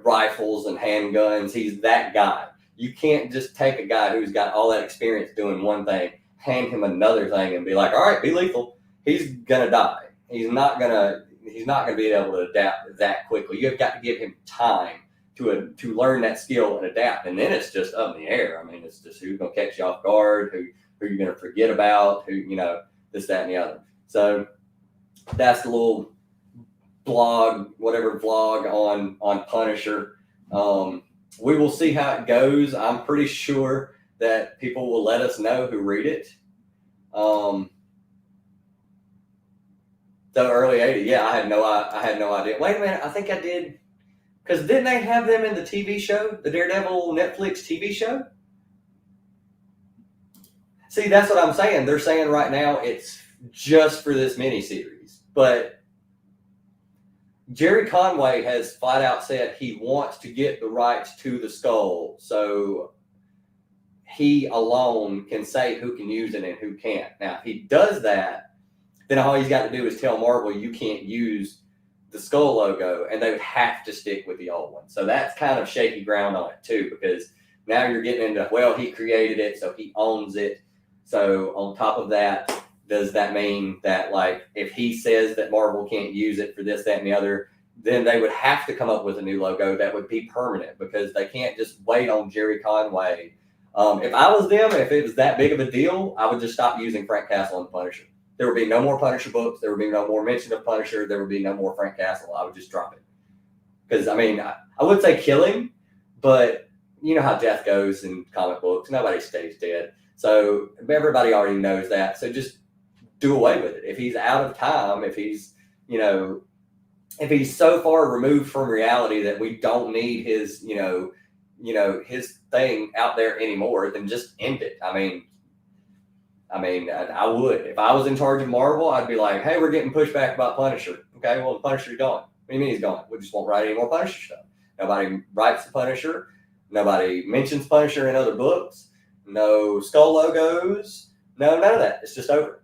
rifles and handguns. He's that guy. You can't just take a guy who's got all that experience doing one thing, hand him another thing, and be like, all right, be lethal. He's gonna die. He's not gonna be able to adapt that quickly. You've got to give him time to learn that skill and adapt, and then it's just up in the air. I mean, it's just who's gonna catch you off guard, who you're gonna forget about, who this, that, and the other. So that's the little vlog on Punisher. We will see how it goes. I'm pretty sure that people will let us know who read it. The early 80s. Yeah, I had no idea. Wait a minute, I think I did. Because didn't they have them in the TV show, the Daredevil Netflix TV show? See, that's what I'm saying. They're saying right now it's just for this miniseries. But Jerry Conway has flat out said he wants to get the rights to the skull. So he alone can say who can use it and who can't. Now, if he does that, then all he's got to do is tell Marvel you can't use the skull logo, and they would have to stick with the old one. So that's kind of shaky ground on it too, because now you're getting into, well, he created it, so he owns it. So on top of that, does that mean that, like, if he says that Marvel can't use it for this, that, and the other, then they would have to come up with a new logo that would be permanent, because they can't just wait on Jerry Conway. If I was them, if it was that big of a deal, I would just stop using Frank Castle and Punisher. There would be no more Punisher books. There would be no more mention of Punisher. There would be no more Frank Castle. I would just drop it. Because, I mean, I would say kill him, but you know how death goes in comic books. Nobody stays dead. So everybody already knows that. So just do away with it. If he's out of time, if he's, if he's so far removed from reality that we don't need his, his thing out there anymore, then just end it. I mean, I would. If I was in charge of Marvel, I'd be like, hey, we're getting pushback about Punisher. Okay, well, the Punisher's gone. What do you mean he's gone? We just won't write any more Punisher stuff. Nobody writes the Punisher. Nobody mentions Punisher in other books. No skull logos. No, none of that. It's just over.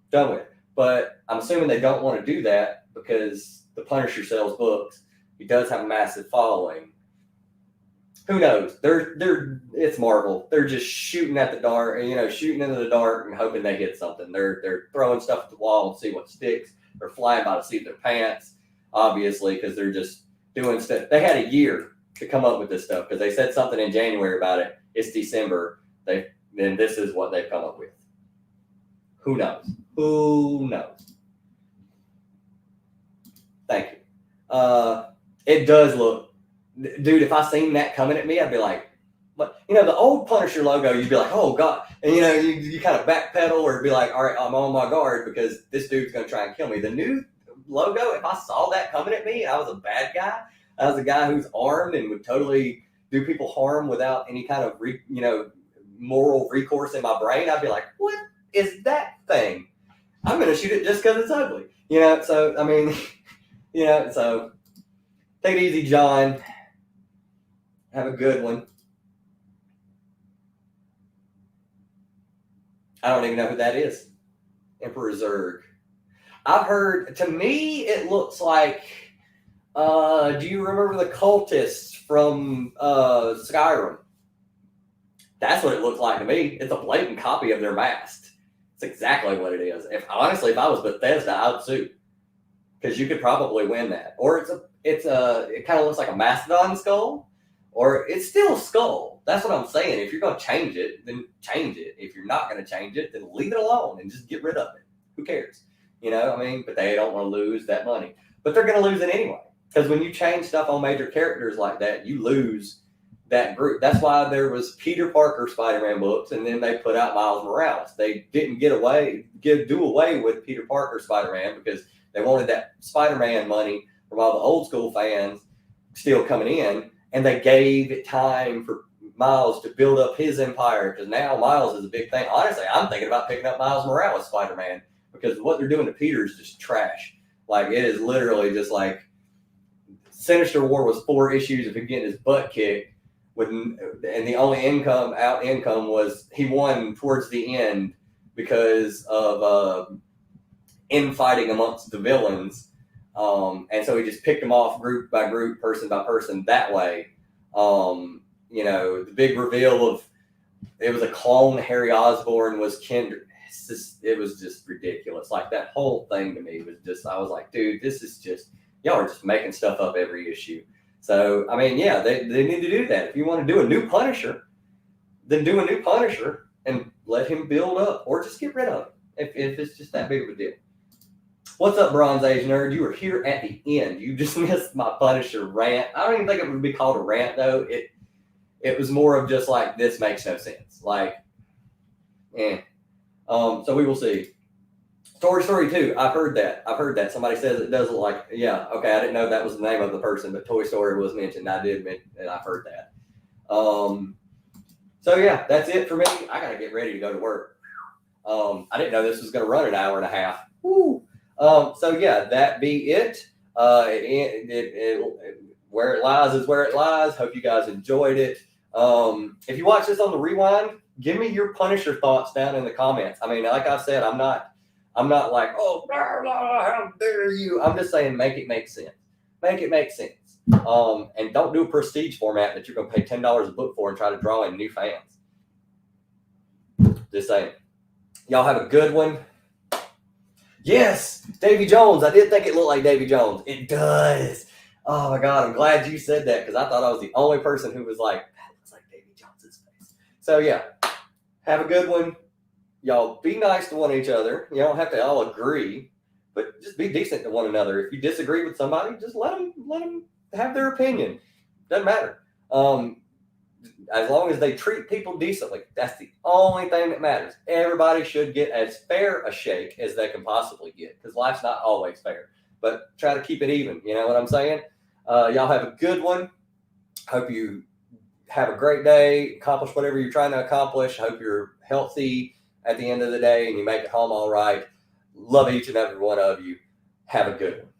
Done with. But I'm assuming they don't want to do that because the Punisher sells books. He does have a massive following. Who knows? It's Marvel. They're just shooting at the dark, shooting into the dark and hoping they hit something. They're throwing stuff at the wall and see what sticks. They're flying by the seat of their pants, obviously, because they're just doing stuff. They had a year to come up with this stuff because they said something in January about it. It's December. Then this is what they've come up with. Who knows? Who knows? Thank you. It does look. Dude, if I seen that coming at me, I'd be like, but the old Punisher logo, you'd be like, oh God. And you kind of backpedal or be like, all right, I'm on my guard because this dude's going to try and kill me. The new logo, if I saw that coming at me, I was a bad guy. I was a guy who's armed and would totally do people harm without any kind of, moral recourse in my brain. I'd be like, what is that thing? I'm going to shoot it just because it's ugly. So, I mean, so take it easy, John. Have a good one. I don't even know who that is. Emperor Zurg. I've heard, to me, it looks like, do you remember the cultists from Skyrim? That's what it looks like to me. It's a blatant copy of their mask. It's exactly what it is. If I was Bethesda, I would sue. Because you could probably win that. Or it kind of looks like a mastodon skull. Or it's still a skull. That's what I'm saying. If you're going to change it, then change it. If you're not going to change it, then leave it alone and just get rid of it. Who cares? But they don't want to lose that money. But they're going to lose it anyway. Because when you change stuff on major characters like that, you lose that group. That's why there was Peter Parker Spider-Man books, and then they put out Miles Morales. They didn't do away with Peter Parker Spider-Man because they wanted that Spider-Man money from all the old school fans still coming in. And they gave it time for Miles to build up his empire because now Miles is a big thing. Honestly, I'm thinking about picking up Miles Morales Spider-Man because what they're doing to Peter is just trash. Like, it is literally just like Sinister War was 4 issues of him getting his butt kicked, and the only income was he won towards the end because of infighting amongst the villains. And so he just picked them off group by group, person by person that way. The big reveal of it was a clone Harry Osborn was Kendrick. It was just ridiculous. Like, that whole thing to me was just, I was like, dude, this is just, y'all are just making stuff up every issue. So, I mean, yeah, they need to do that. If you want to do a new Punisher, then do a new Punisher and let him build up or just get rid of him if it's just that big of a deal. What's up, Bronze Age Nerd? You were here at the end. You just missed my Punisher rant. I don't even think it would be called a rant, though. It was more of just like, this makes no sense. Like, so we will see. Toy Story 2. I've heard that. Somebody says it does look like, yeah, okay, I didn't know that was the name of the person, but Toy Story was mentioned. I did admit that I've heard that. So yeah, that's it for me. I got to get ready to go to work. I didn't know this was going to run an hour and a half. Woo. So yeah, that be it. Where it lies is where it lies. Hope you guys enjoyed it. If you watch this on the rewind, give me your Punisher thoughts down in the comments. I mean, like I said, I'm not like, oh, blah, blah, how dare you. I'm just saying, make it make sense. Make it make sense. And don't do a prestige format that you're going to pay $10 a book for and try to draw in new fans. Just saying. Y'all have a good one. Yes, Davy Jones. I did think it looked like Davy Jones. It does. Oh my God, I'm glad you said that because I thought I was the only person who was like, that looks like Davy Jones's face. So yeah, have a good one. Y'all be nice to one each other. You don't have to all agree, but just be decent to one another. If you disagree with somebody, just let them have their opinion. Doesn't matter. As long as they treat people decently, that's the only thing that matters. Everybody should get as fair a shake as they can possibly get because life's not always fair. But try to keep it even. You know what I'm saying? Y'all have a good one. Hope you have a great day. Accomplish whatever you're trying to accomplish. Hope you're healthy at the end of the day and you make it home all right. Love each and every one of you. Have a good one.